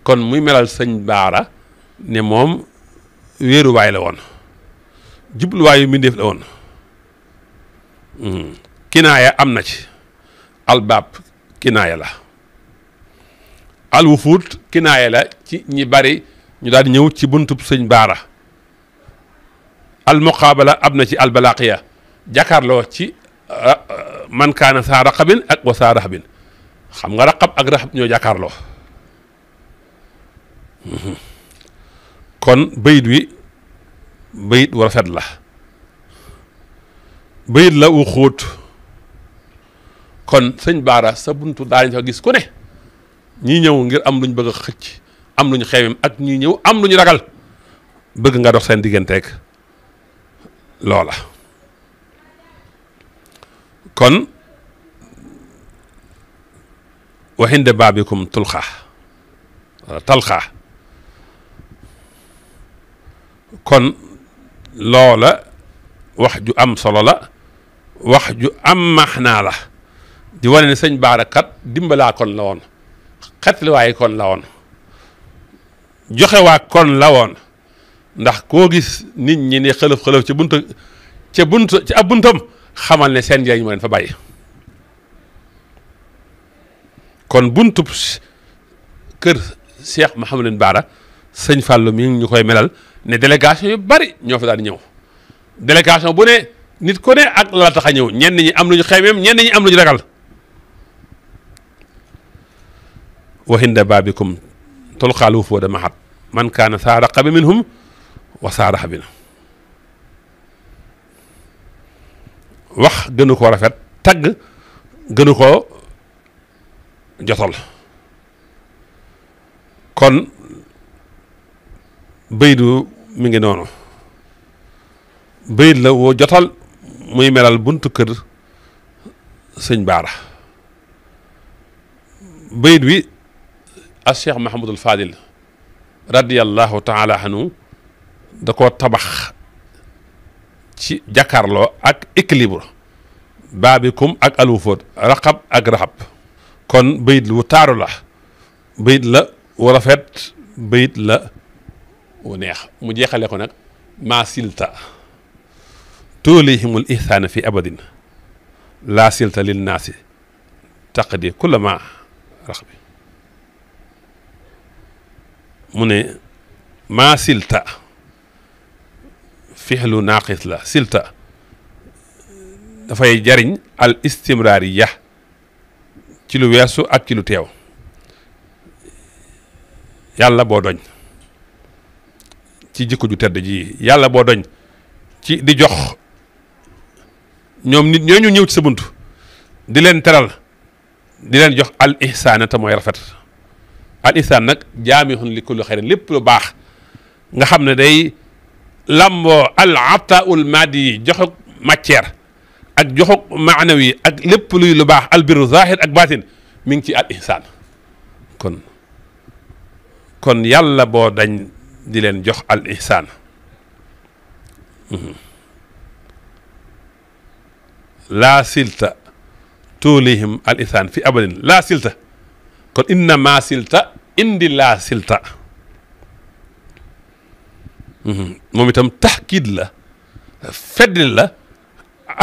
kon muy melal sëñ Baara ne moom wéeruwaay la woon jubluwaayu mbindeef la woon kinaaya am na ci albaab kinaaya la alwufuut kinaaya la ci ñi bari ñu daal di ñëw ci buntub sëñ Baara almuqaabala am na ci albalaqiya jàkkaarloo ci man kaana saa raqabin ak wa saa raxabin xam nga raqab ak raxab ñoo jàkkaarloo kon bayit wi bayit wu rafet la bayit la wu xóot kon sëñ Baara sa buntu daañu fa gis ku ne ñii ñëw ngir am luñ bëgg a xëcc am luñ xewem ak ñii ñëw am luñu ragal bëgg nga dox seen digganteeg loola kon waxinde baabikum tulxaa wala talxaa kon loola wax ju am solo la wax ju am maxnaa la di wane ne sëñ Baara kat dimbalaa kon la woon xetliwaay kon la woon joxewaa kon la woon ndax koo gis nit ñi ne xëlëf xëlëf ci ab buntam xamal ne seen njëriñ moo leen fa bàyyi kon buntub kër Cheikh Mouhamadou Baara sëñ Fallou mi ngi ñu koy melal ne délégation yu bari ñoo fa daal di ñëw délégation bu ne nit ku ne ak la tax a ñëw ñenn ñi am lu ñu xeemeem ñenn ñi am lu ñu ragal wa hinda baabikum tulqaa l-wufuudu mahat man kaana saa raqabin minhum wa saa rahabin wax gënu koo rafet tagg gënu koo jotal kon baydu mi ngi noonu bayit la woo jotal muy melal buntu kër sëñ Baara bayit wi a Cheikh Mahamadul Fadil radiyallahu taala anhu da koo tabax ci jàkkaarloo ak équilibre baabikum ak alwufood raqab ak raxab kon bayit lu taaru la bayit la wu rafet bayit la wu neex mu jeexale ko nag maa silta tuulihimul ihsaana fi abadin laa silta lil naasi taqdi kulla ma raxbi mu ne maa silta fixlu naaqis la silta dafay jariñ al istimraariya ci lu weesu ak ci lu teew yàlla boo doñ ci jikko ju tedd ji yàlla boo doñ ci di jox ñoom nit ñooñu ñëw ci sa bunt di leen teral di leen jox al ihsaana te mooy rafet al ihsaan nag jaamihun li kulli xayrin lépp lu baax nga xam ne day lamboo al ataul maadi yi joxuk matière ak joxuk maanawi ak lépp luy lu baax al birru zahir ak baatin mi ngi ci al ihsaan kon yàlla boo dañ di leen jox al ihsaan laa silta tuulihim al ihsaan fi abadin laa silta kon inna maa silta indi laa silta moom itam taxkiid la feddli la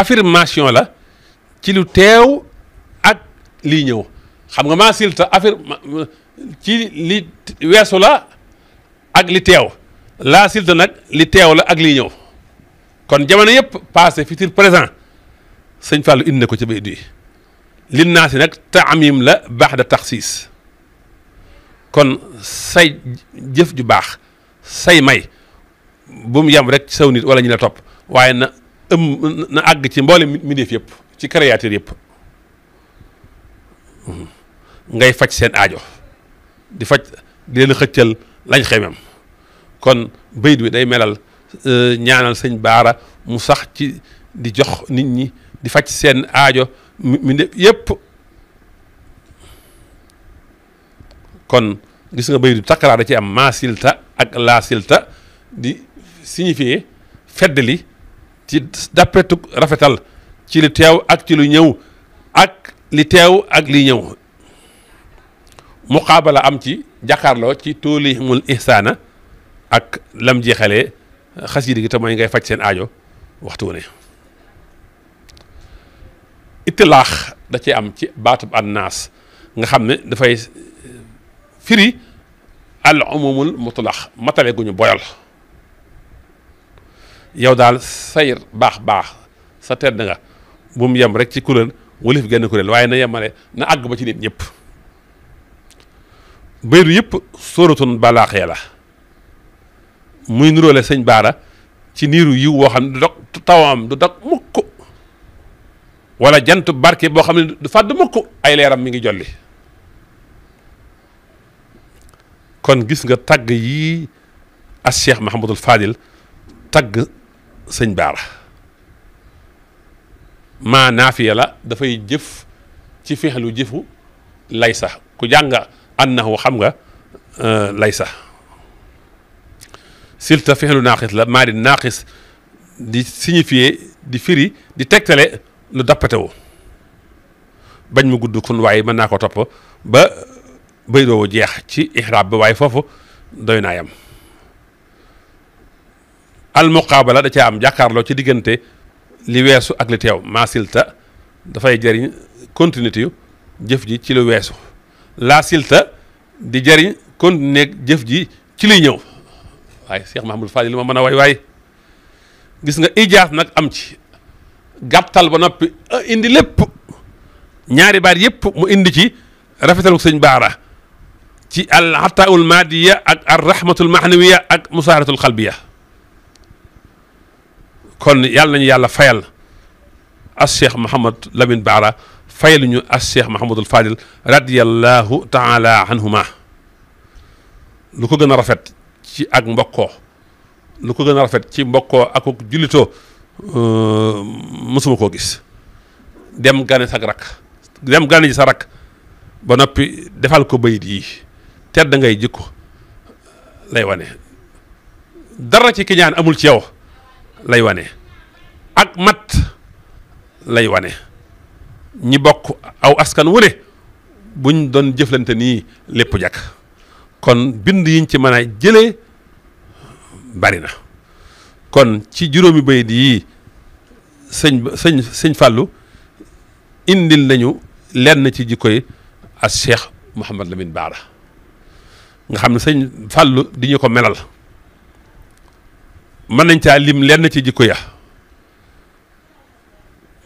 affirmation la ci lu teew ak lii ñëw xam nga maa silta ci li weesu la ak li teew laa silta nag li teew la ak lii ñëw kon jamono yëpp passé futur présent sëñ Fallou indi na ko ci bay duy lin naa si nag taamim la baax da taxsiis kon say jëf ju baax say may bu mu yem rek ci saw nit wala ñu la topp waaye na àgg ci mboole mbindeef yëpp ci créature yëpp ngay faj seen aajo di leen xëccal lañ xemem kon bayit bi day melal ñaanal sëñ Baara mu sax ci di jox nit ñi di faj seen aajo mbindeef yëpp kon gis nga baydu takkaraar da ci am maa silta ak laa silta di signifier feddali ci dappetu rafetal ci li teew ak ci lu ñëw ak li teew ak li ñëw muqaabala am ci jàkkaarloo ci tuulihimul ihsaana ak lam jeexalee xasida gi te mooy ngay faj seen aajo waxtu wu ne itilaax da ci am ci baatub annaas nga xam ne dafay firi al umumul mutlax matale gu ñu boyal yow daal sayr baax sa tedd nga bu mu yem rek ci kuréel wulif genn kuréel waaye na yemale na àgg ba ci nit ñëpp baydu yëpp sóoratun balaaxee la muy nuróole sëñ Baara ci niiru yiw woo xam ne du dog tawam du dog mukk wala jant barke boo xam ne du fàdd mukk ay leeram mi ngi jolli kon gis nga tagg yii as Cheikh Mahamadul Fadil tagg sëñ Baara maa naafiya la dafay jëf ci fexlu jëfu lay sax ku jàng annahu xam nga lay sax silta fexlu naaqis la maa di naaqis di signifier di firi di tegtale lu dappatewu bañ mu gudd kun waaye mën naa ko topp ba bay doo jeex ci ihraab bi waaye foofu doy naa yam al muqaabala da ca am jàkkaarloo ci diggante li weesu ak li teew maa silta dafay jëriñ continuité yu jëf ji ci lu weesu laa silta di jëriñ continuer jëf ji ci liy ñëw waaye Cheikh Mahamadou Fadil li ma mën a waay gis nga ijaas nag am ci gàttal ba noppi indi lépp ñaari baat yëpp mu indi ci rafetalu sëñ Baara ci al ataul madiya ak ar rahmatul mahnawiya ak musaaratul xalbiya kon yàlla nañu yàlla fayal as Cheikh Mouhamad Lamine Baara fayaluñu as Cheikh Mahamadul Fadil radiyallahu taala anhuma lu ko gën a rafet ci ak mbokkoo lu ko gën a rafet ci mbokkoo ak jullitoo mosuma koo gis dem gane sa rak dem gane ji sa rak ba noppi defal ko bayit yi tedd ngay jikko lay wane dara ci kiñaan amul ci yow lay wane ak mat lay wane ñi bokk aw askan wu ne buñ doon jëflante nii lépp jàkk kon bind yiñ ci mën a jëlee bari na kon ci juróomi bayit yi sëñ Fallou indil nañu lenn ci jikko yi as Cheikh Mouhamad Lamine Baara nga xam ne sëñ Fallou di ñu ko melal mën nañ caa lim lenn ci jikko ya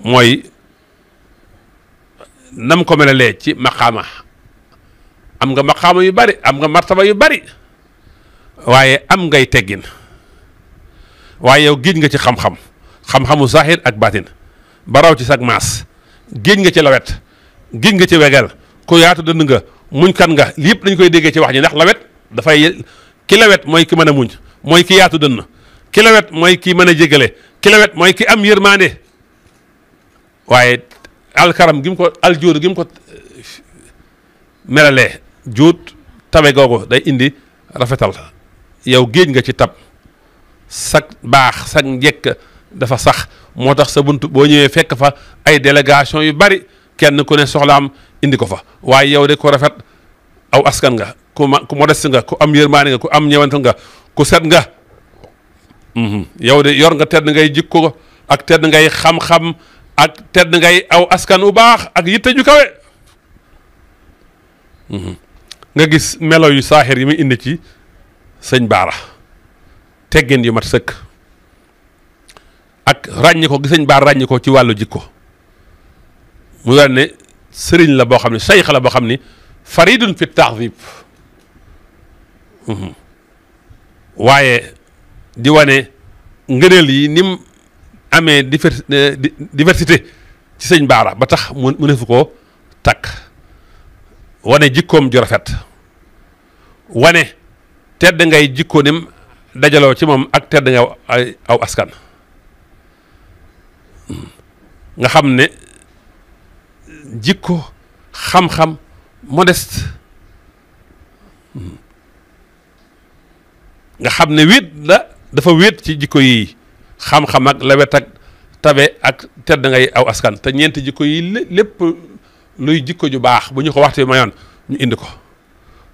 mooy nam ko melalee ci maqaama am nga maqaama yu bari am nga martaba yu bari waaye am ngay teggin waaye yow géej nga ci xam-xamu zahir ak batin baraw ci sag maas géej nga ci lawet géej nga ci wegal ku yaatu dënd nga muñ kan nga lépp dañ koy déggee ci wax ji ndax lawet dafay ki lawet mooy ki mën a muñ mooy ki yaatu dënn ki lawet mooy ki mën a jégale ki lawet mooy ki am yërmande waaye alkaram gi mu ko aljóodu gi mu ko melalee juut tabe googu day indi rafetal yow géej nga ci tab sag baax sag njëkk dafa sax moo tax sa bunt boo ñëwee fekk fa ay délégation yu bari kenn ku ne soxlaam indi ko fa waaye yow de ko rafet aw askan nga ku modeste nga ku am yërmaane nga ku am ñewantal nga ku set nga yow de yor nga tedd ngay jikko ak tedd ngay xam-xam ak tedd ngay aw askan u baax ak yitte ju kawe nga gis melo yu saaxir yi muy indi ci sëñ Baara teggin yu mat sëkk ak ràññi ko gi sëñ Baara ràññi ko ci wàllu jikko mu war ne sëriñ la boo xam ne sayx la boo xam ni faridun fi taxdib waaye di wane ngëneel yi ni mu amee diversité ci sëñ Baara ba tax mu nefu ko takk wane jikkoom ju rafet wane tedd ngay jikko nim dajaloo ci moom ak tedd nga aw askan nga xam ne jikko xam-xam modeste nga xam ne wéet la dafa wéet ci jikko yi xam-xam ak lawet ak tabe ak tedd ngay aw askan te ñeenti jikko yi lépp luy jikko ju baax bu ñu ko waxtee mayoon ñu indi ko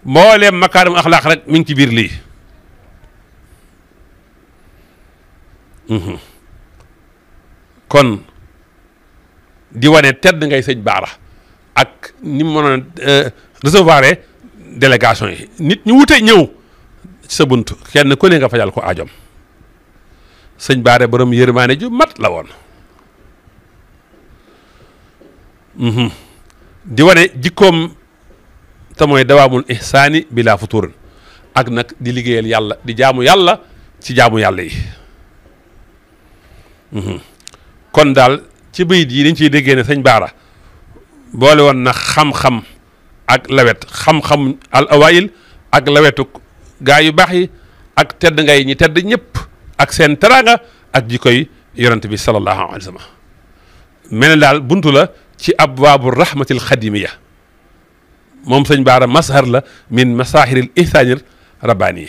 mbooleem makaarim axlaaq rek mi ngi ci biir lii kon di wane tedd ngay sëñ Baara ak ni mu mënoon recevoir délégation yi nit ñu wute ñëw ci sa bunt kenn ku ne nga fajal ko aajom sëñ Baara borom yërmaane ju mat la woon di wane jikkoom te mooy dawaamul ihsaani bila futurin ak nag di liggéeyal yàlla di jaamu yàlla ci jaamu yàlla yi kon daal ci bayit yi dañ ciy déggee ne sëñ Baara boole woon na xam-xam ak lawet xam-xam al awaayil ak lawetuk gaa yu baax yi ak tedd ngay ñi tedd ñëpp ak seen teraanga ak jikkoy yonent bi sallallahu alayhi wa sallam mel ne daal buntu la ci abwaabu rahmatil xadimiya moom sëñ Baara mashar la min masahiril ihsaanir rabbaani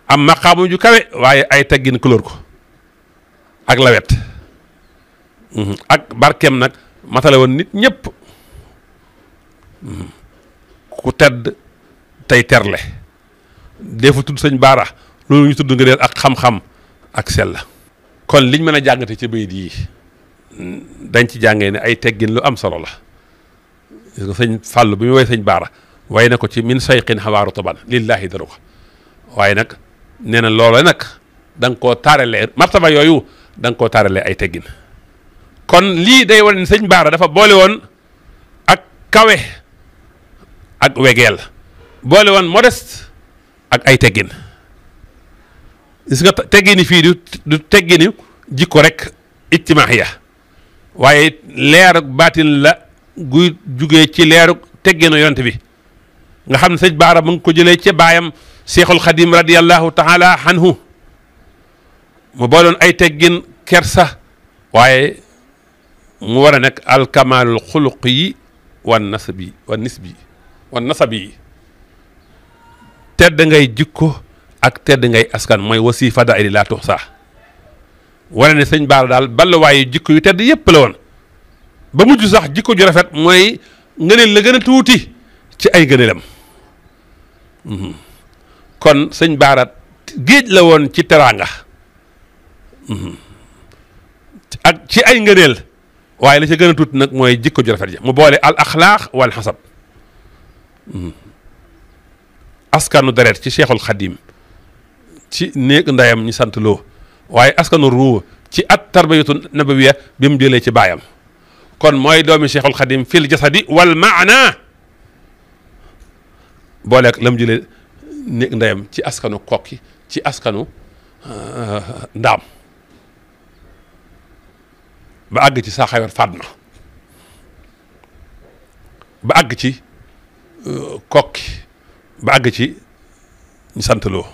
am maqaamu ju kawe waaye ay teggin couleur ko ak lawet ak barkeem nag matale woon nit ñëpp ku tedd tey terle defu tudd sëñ Baara loolu ñu tudd nga deel ak xam-xam ak sell kon liñ mën a jàngate ci bayit yi dañ ci jàngee ne ay teggin lu am solo la sëñ Fàllu bi mu woy sëñ Baara way na ko ci min sayqin xawaaru taban lillahi daru ko waaye nag nee na loola nag da nga koo taaralee martaba yooyu da nga koo taaralee ay teggin kon lii day wane ne sëñ Baara dafa boole woon ak kawe ak wegeel boole woon modeste ak ay teggin gis nga teggini fii du teggini jikko rek ijtimaahiya waaye leerug baatin la guy jugee ci leerug tegginu yonent bi nga xam ne sëñ Baara mu ngi ko jëlee ca baayam Seexul Xadim radiyallahu taala anhu mu booloon ay teggin kersa waaye mu war a nekk alkamalul xuluq yi wan nasabi wan nisbi wan nasabi yi tedd ngay jikko ak tedd ngay askan mooy wasi fadaili laa tuxsa wane ne sëñ Baara daal balluwaayu jikko yu tedd yépp la woon ba mujj sax jikko ju rafet mooy ngëneel la gën a tuuti ci ay ngëneelam kon sëñ Baara géej la woon ci teraanga ak ci ay ngëneel waaye la ca gën a tuuti nag mooy jikko ju rafet ja mu boole al axlaaq wal xasab askanu deret ci Cheikhul Xadim ci néeg ndeyam ñu sant loo waaye askanu ruu ci at tarbiyatu nabawiya bi mu jëlee ci baayam kon mooy doomi Cheikhul Xadim fil jasadi wal maana booleeg la mu jëlee néeg ndeyam ci askanu kokki ci askanu ndaam ba àgg ci saaxayar Fatma ba àgg ci kokki ba àgg ci ñu sant loo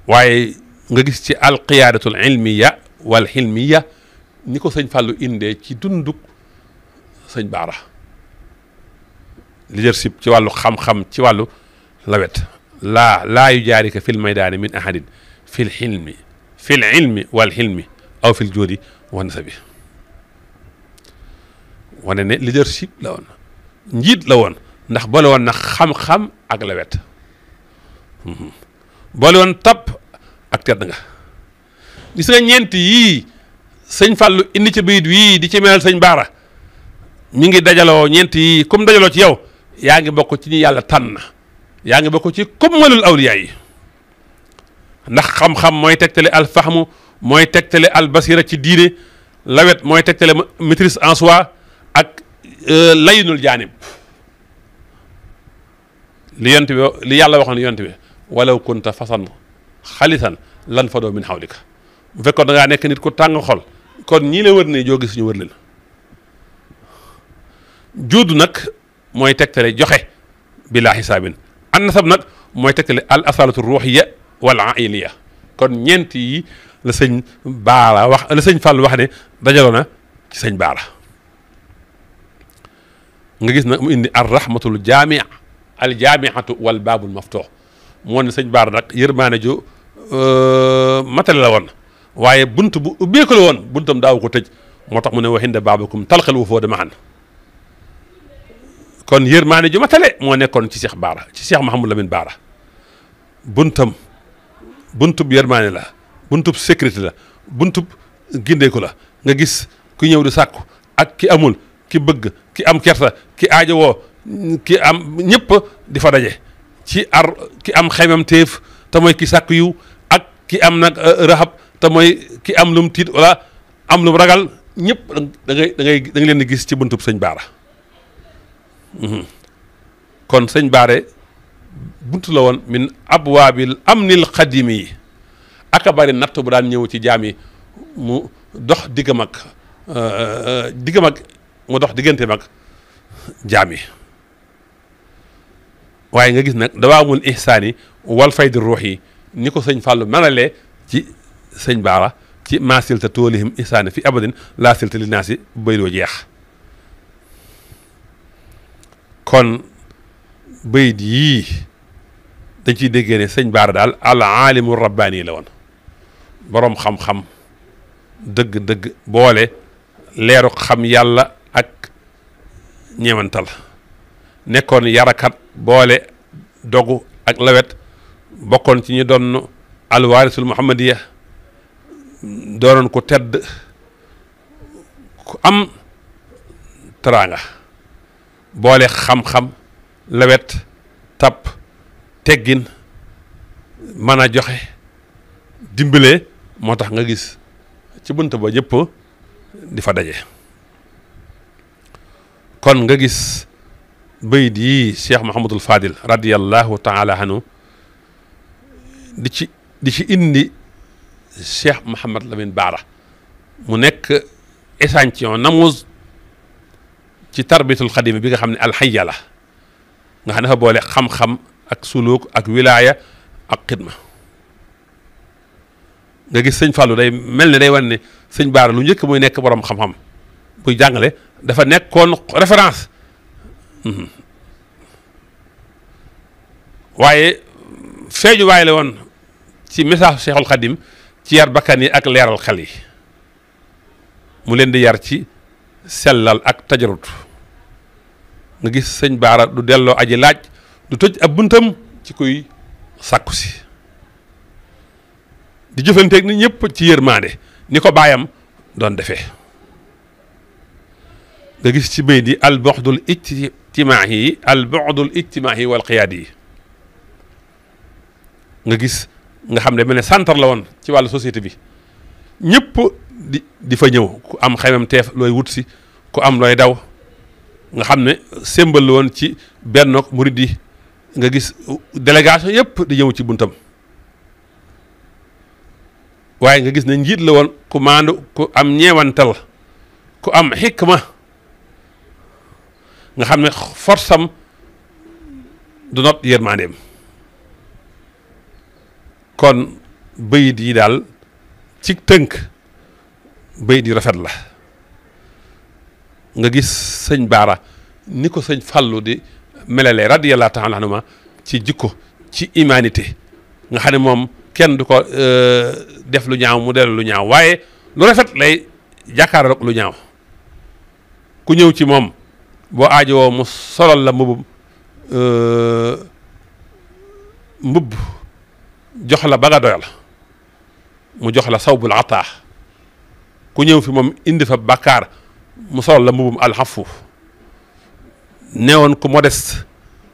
waaye nga gis ci alqiyaadatul ilmiya wal xilmiya ni ko sëñ Fallou indee ci dunduk sëñ Baara leadership ci wàllu xam-xam ci wàllu lawet laa yu jaarika fil maydaani min ahadin fil ilmi wal xilmi aw fil joodi wa nasabi wane ne leadership la woon njiit la woon ndax boole woon na xam-xam ak lawet boole woon tapp ak tedd nga gis nga ñeent yii sëñ Fallou indi ci bayit wii di ci melal sëñ Baara mi ngi dajaloo ñeent yii comme dajaloo ci yow yaa ngi bokk ci ñi yàlla tànn yaa ngi bokk ci kummalul awliya yi ndax xam-xam mooy tegtale al fahmu mooy tegtale al basira ci diine lawet mooy tegtale maîtrise en soi ak layinul jaanib li yonent bi li yàlla waxoon yonent bi walaw kunta fasan xalisan lan fadoo min xawlika bu fekkoon da ngaa nekk nit ku tàng xol kon ñii la wër ne joo gis ñu wër leen juudu nag mooy tegtale joxe bila xisaabin an nasab nag mooy tegtale al asalatu ruuxiya wal ailiya kon ñeent yi la sëñ Baara wax la sëñ Fall wax ne dajaloo na ci sëñ Baara nga gis nag mu indi ar rahmatul jaamia aljaamiatu wal baabul maftuux moo ne sëñ Baara nag yërmaane ju matale la woon waaye bunt bu ubbeeku la woon buntam daaw ko tëj moo tax mu ne waxinda baabakum talxal wu foo dama xan kon yërmaane ju matale moo nekkoon ci Cheikh Baara ci Cheikh Mouhamadou Lamine Baara buntub yërmaane la buntub sécurité la buntub gindeeku la nga gis ku ñëw di sàkku ak ki amul ki bëgg ki am kersa ki aajowoo ki am ñëpp di fa daje ci ki am xaymam téef te mooy ki sàkku yiw ak ki am nag rahab te mooy ki am lum tiit wala am lum ragal ñëpp da ngay leen di gis ci buntub sëñ Baara kon sëñ Baare buntu la woon min abwaabil amnil xadimi yi aka bari natt bu daan ñëw ci jaam yi mu dox diggam ak mu dox diggante mag jaam yi waaye nga gis nag dawaamul ihsaan yi wal faydi ruux yi ni ko sëñ Fallou manalee ci sëñ Baara ci maasilta toolihim ihsaani fi abadin laa silta li naasi baydoo jeex kon bayit yii dañ ciy déggee ne sëñ Baara daal al aalimu rabbaani la woon boroom xam-xam dëgg-dëgg boole leeru xam yàlla ak ñeewantal nekkoon yarakat boole dogu ak lawet bokkoon ci ñi doon alwaarisul muhammadiya doonoon ku tedd ku am teraanga boole xam-xam lawet tapp teggin mën a joxe dimbale moo tax nga gis ci bunt ba yëpp di fa daje kon nga gis bayit yi Cheikh Mouhamadul Fadil radiyallahu taala anhu di ci indi Cheikh Mouhamad Lamine Baara mu nekk échantillon namuz ci tarbiyatul xadimi bi nga xam ne alxayya la nga xam ne dafa boole xam-xam ak suluk ak wilaaya ak xidma nga gis sëñ Fallou day mel ne day wan ne sëñ Baara lu njëkk muy nekk borom xam-xam buy jàngale dafa nekkoon référence waaye feeñu waay la woon ci message Cheikhul Khadim ci yar bakkan yi ak leeral xel yi mu leen di yar ci sellal ak tajarut nga gis sëñ Baara du delloo aji laaj du tëj ab buntam ci kuy sàkku si di jëfanteeg ni ñëpp ci yërmaande ni ko baayam doon defee nga gis ci bay di al bu'dul ijtimaahi wal qiyaadi yi nga gis nga xam ne mel ne centre la woon ci wàllu société bi ñëpp di fa ñëw ku am xaymam teef looy wut si ku am looy daw nga xam ne symbole la woon ci bennook murid yi nga gis délégation yëpp di ñëw ci buntam waaye nga gis ne njiit la woon ku maandu ku am ñeewantal ku am xikma nga xam ne force am du not yërmandeem kon bayit yi daal ci tënk bayit yi rafet la nga gis sëñ Baara ni ko sëñ Fallou di melalee radiyallahu taala anhuma ci jikko ci humanité nga xam ne moom kenn du ko def lu ñaaw mu dellu lu ñaaw waaye lu rafet lay jàkkaarloog lu ñaaw ku ñëw ci moom boo aajowoo mu solal la mbubb jox la ba nga doyal mu jox la sawbul ataa ku ñëw fi moom indi fa bàkkaar mu solal la mbubbum alxafu neewoon ku modeste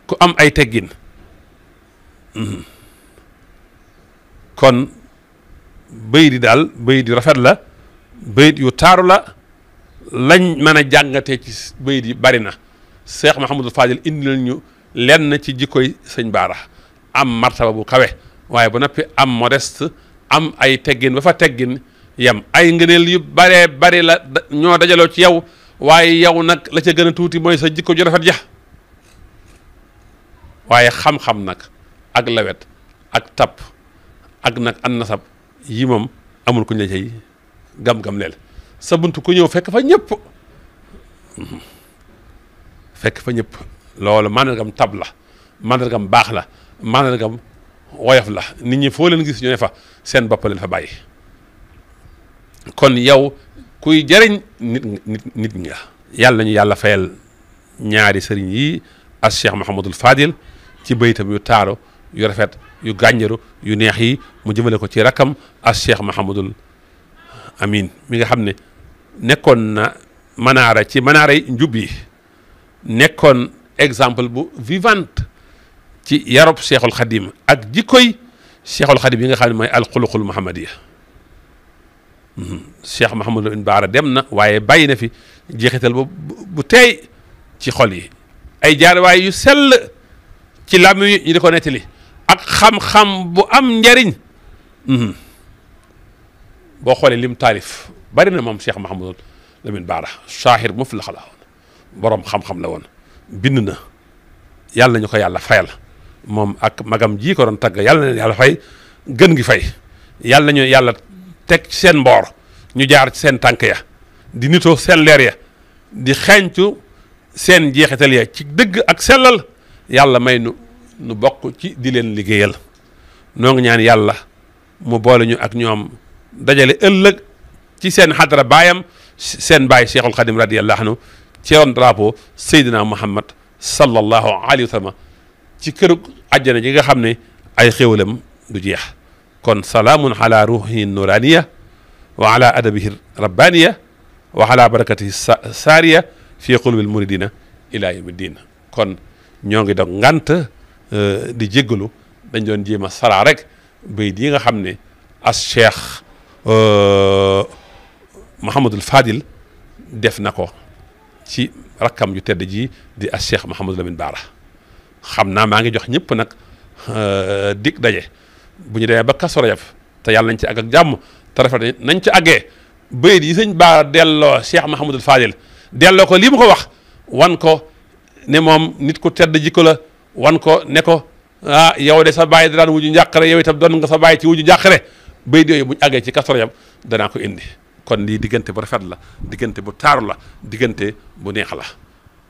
ku am ay teggin kon bayit yi daal bayit yu rafet la bayit yu taaru la lañ mën a jàngatee ci bayit yi bari na Cheikh Mouhamadul Fadil indi nañu lenn ci jikkoy sëñ Baara am martaba bu kawe waaye ba noppi am modeste am ay teggin ba fa teggin yem ay ngëneel yu baree bari la ñoo dajaloo ci yow waaye yow nag la ca gën a tuuti mooy sa jikko ju rafet ja waaye xam-xam nag ak lawet ak tapp ak nag an nasab yi moom amul kuñ la cay gam-gam leel sa buntu ku ñëw fekk fa ñëpp fekk fa ñëpp loolu maanaam tab la mandargam baax la mandargam woyof la nit ñi foo leen gis ñu ne fa seen bopp leen fa bàyyi kon yow kuy jariñ nit nga yàlla nañu yàlla fayal ñaari sëriñ yi as Cheikh Mouhamadul Fadil ci baytam yu taaru yu rafet yu gànjaru yu neex yi mu jëmale ko ci rakkam as Cheikh Mouhamadul Amin mi nga xam ne nekkoon na manaara ci manaara yi njub yi nekkoon exemple bu vivante ci yarub Cheikhul Khadim ak jikkoy Cheikhul Khadim yi nga xam ne mooy alxuluqul muhammadiya Cheikh Mouhamadou Lamine Bara dem na waaye bàyyi na fi jeexital bu teey ci xol yi ay jaarwaay yu sell ci làmmiñ yi ñu di ko nettali ak xam-xam bu am njariñ boo xoolee lim taalif bari na moom Cheikh Mouhamadou Lamine Bara saahir muflax la woon borom xam-xam la woon bind na yàlla nañu ko yàlla fayal moom ak magam ji ko doon tagg yàlla na yàlla fay gën gi fay yàlla nañu yàlla teg ci seen mboor ñu jaar ci seen tànk ya di nitoo seen leer ya di xeeñtu seen jeexital ya ci dëgg ak sellal yàlla may nu bokk ci di leen liggéeyal noo ngi ñaan yàlla mu boole ñu ak ñoom dajale ëllëg ci seen xadara baayam seen baay Cheikhul Khadim radiyallahu anhu ci ron drapeau Seydina Muhammad sallallahu alayhi wa sallam ci këru àjjana ji nga xam ne ay xéwalam du jeex kon salaamun ala ruuhi nuraniya wa ala adabihi rabbaniya wa ala barakatihi saariya fi qulubil muridina ila yawmi din kon ñoo ngi dog ngant di jéggalu dañ doon jéem a saraa rek bay di nga xam ne as cheikh Mouhamadul Fadil def na ko ci rakkam ju tedd ji di as cheikh Mouhamadou Lamine Bara xam naa maa ngi jox ñëpp nag dig daje bu ñu demee ba Kazu Rajab te yàlla nañ ci àgg ak jàmm te rafet nañ ci àggee bayit yi sëñ Bara delloo Cheikh Mouhamadul Fadil delloo ko lii mu ko wax wan ko ne moom nit ku tedd jikko la wan ko ne ko ah yow de sa bàyyi daan wuju njàqare yow itam doon nga sa bàyyi ci wuju njàqare bayit yooyu bu ñu àggee ci Kazu Rajab danaa ko indi kon lii diggante bu rafet la diggante bu taaru la diggante bu neex la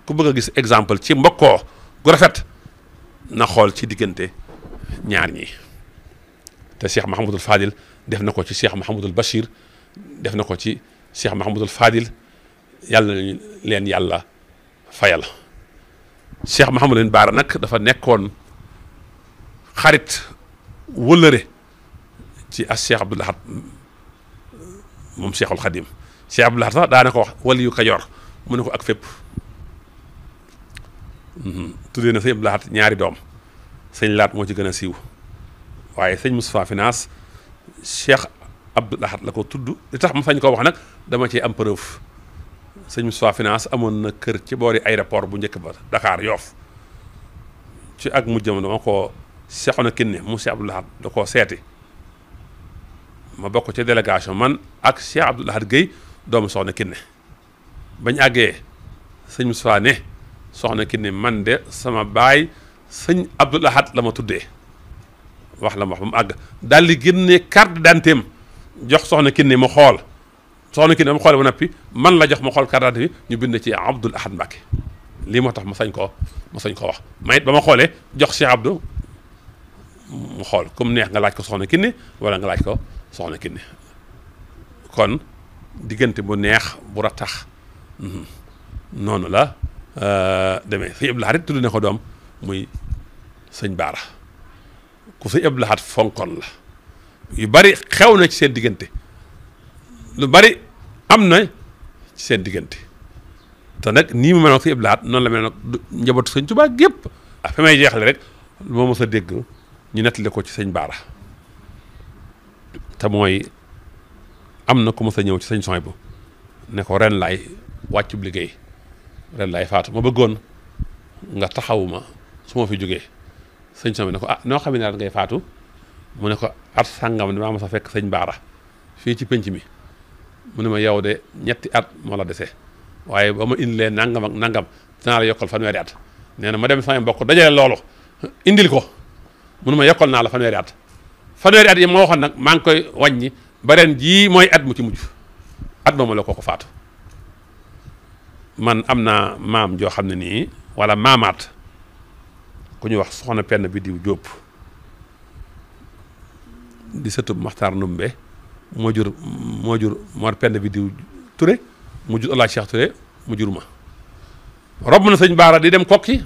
ku bëgg a gis exemple ci mbokkoo gu rafet na xool ci diggante ñaar ñi te Cheikh Mouhamadul Fadil def na ko ci Cheikh Mouhamadul Bachir def na ko ci Cheikh Mouhamadul Fadil yàlla nañu leen yàlla fayal Cheikh Mouhamadou Lamine Bara nag dafa nekkoon xarit wëllëre ci as Cheikh Abdoul Ahad moom Cheikhul Khadim Cheikh Abdoul Ahad sax daana ko wax wali yu Kajoor mu ne ko ak fépp tuddee na sëñ Abdoul Ahad ñaari doom sëñ Laat moo ci gën a siiw waaye sëñ Moustapha Finance Cheikh Abdoul Ahad la ko tudd li tax ma sañ koo wax nag dama ci am preuve sëñ Moustapha Finance amoon na kër ci boori aéroport bu njëkk ba Dakar Yoff ci ak mujjam dama ko seexoon a kinne mu Cheikh Abdoul Ahad da koo seeti ma bokk ci délégation man ak Cheikh Abdoul Ahad Guèye doomu soxna kinne bañ àggee sëñ Moustapha ne soxna kinne man de sama baay sëñ Abdoul Ahad la ma tuddee wax la ma wax ba mu àgg daal di génne carte d'identité jox soxna kinne ma xool soxna kinne ma xool ba noppi man la jox ma xool carte d'identité bi ñu bind ci Abdoul Ahad Mbacké lii moo tax ma sañ koo wax ma it ba ma xoolee jox Cheikh Abdou mu xool comme neex nga laaj ko soxna kinne wala nga laaj ko soxna kinne kon diggante bu neex bu ratax noonu la demee sëñ Abdoul Ahad tudd na ko doom muy sëñ Bara ku sëñ Abdoul Ahad fonkoon la yu bari xew na ci seen diggante lu bari am na ci seen diggante te nag nii mu mel nag sëñ Abdoul Ahad noonu la mel nag njabootu sëñ Tuubaa gépp fi may jeexale rek moo mës a dégg ñu nettali ko ci sëñ Bara te mooy am na ku mës a ñëw ci sëñ Sohaybu ne ko ren laay wàccub liggéey ren laay faatu ma bëggoon nga taxawuma su ma fi jógee sëñ Sohaybu ne ko ah noo xam ne ngay faatu mu ne ko at sàngam damaa mës a fekk sëñ Bara fii ci penc mi mu ne ma yow de ñetti at moo la dese waaye ba ma indilee nangam ak nangam dinaa la yokkal fanweeri at nee na ma dem sama mbokk dajale loolu indil ko mu ne ma yokkal naa la fanweeri at yi ma waxoon nag maa ngi koy wàññi ba ren jii mooy at mu ci mujj at moom la ko faatu man am naa maam joo xam ne nii wala maamaat ku ñu wax soxna Penn Bidiw Jóob di sëtub Maxtaar Ndumbe moo jur Mor Penn Bidiw Ture mu jur Alaaji Cheikh Ture mu jur ma rob na sëñ Baara di dem kokki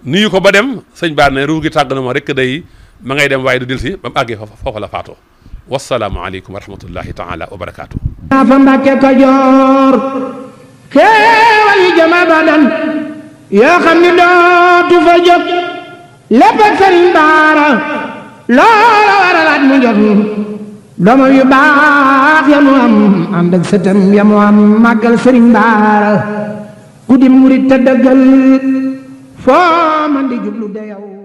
nuyu ko ba dem sëñ Baara ne ruu gi tàgg na ma rek day ma ngay dem waaye du dil si ba mu àggee foofa la faatoo wasalaamu aleykum wa rahmatullahi taala wa barakaatu fa Mbàkke Kajoor xéewal yi jëm abadan yoo xam ni dootu fa jóg lépp ak sëriñ Baara loola waralaat mu jot doomam yu baax ya mu am ànd ak sëtam ya mu am màggal sëriñ Baara ku di murit te dëggal foo man di jublu de yow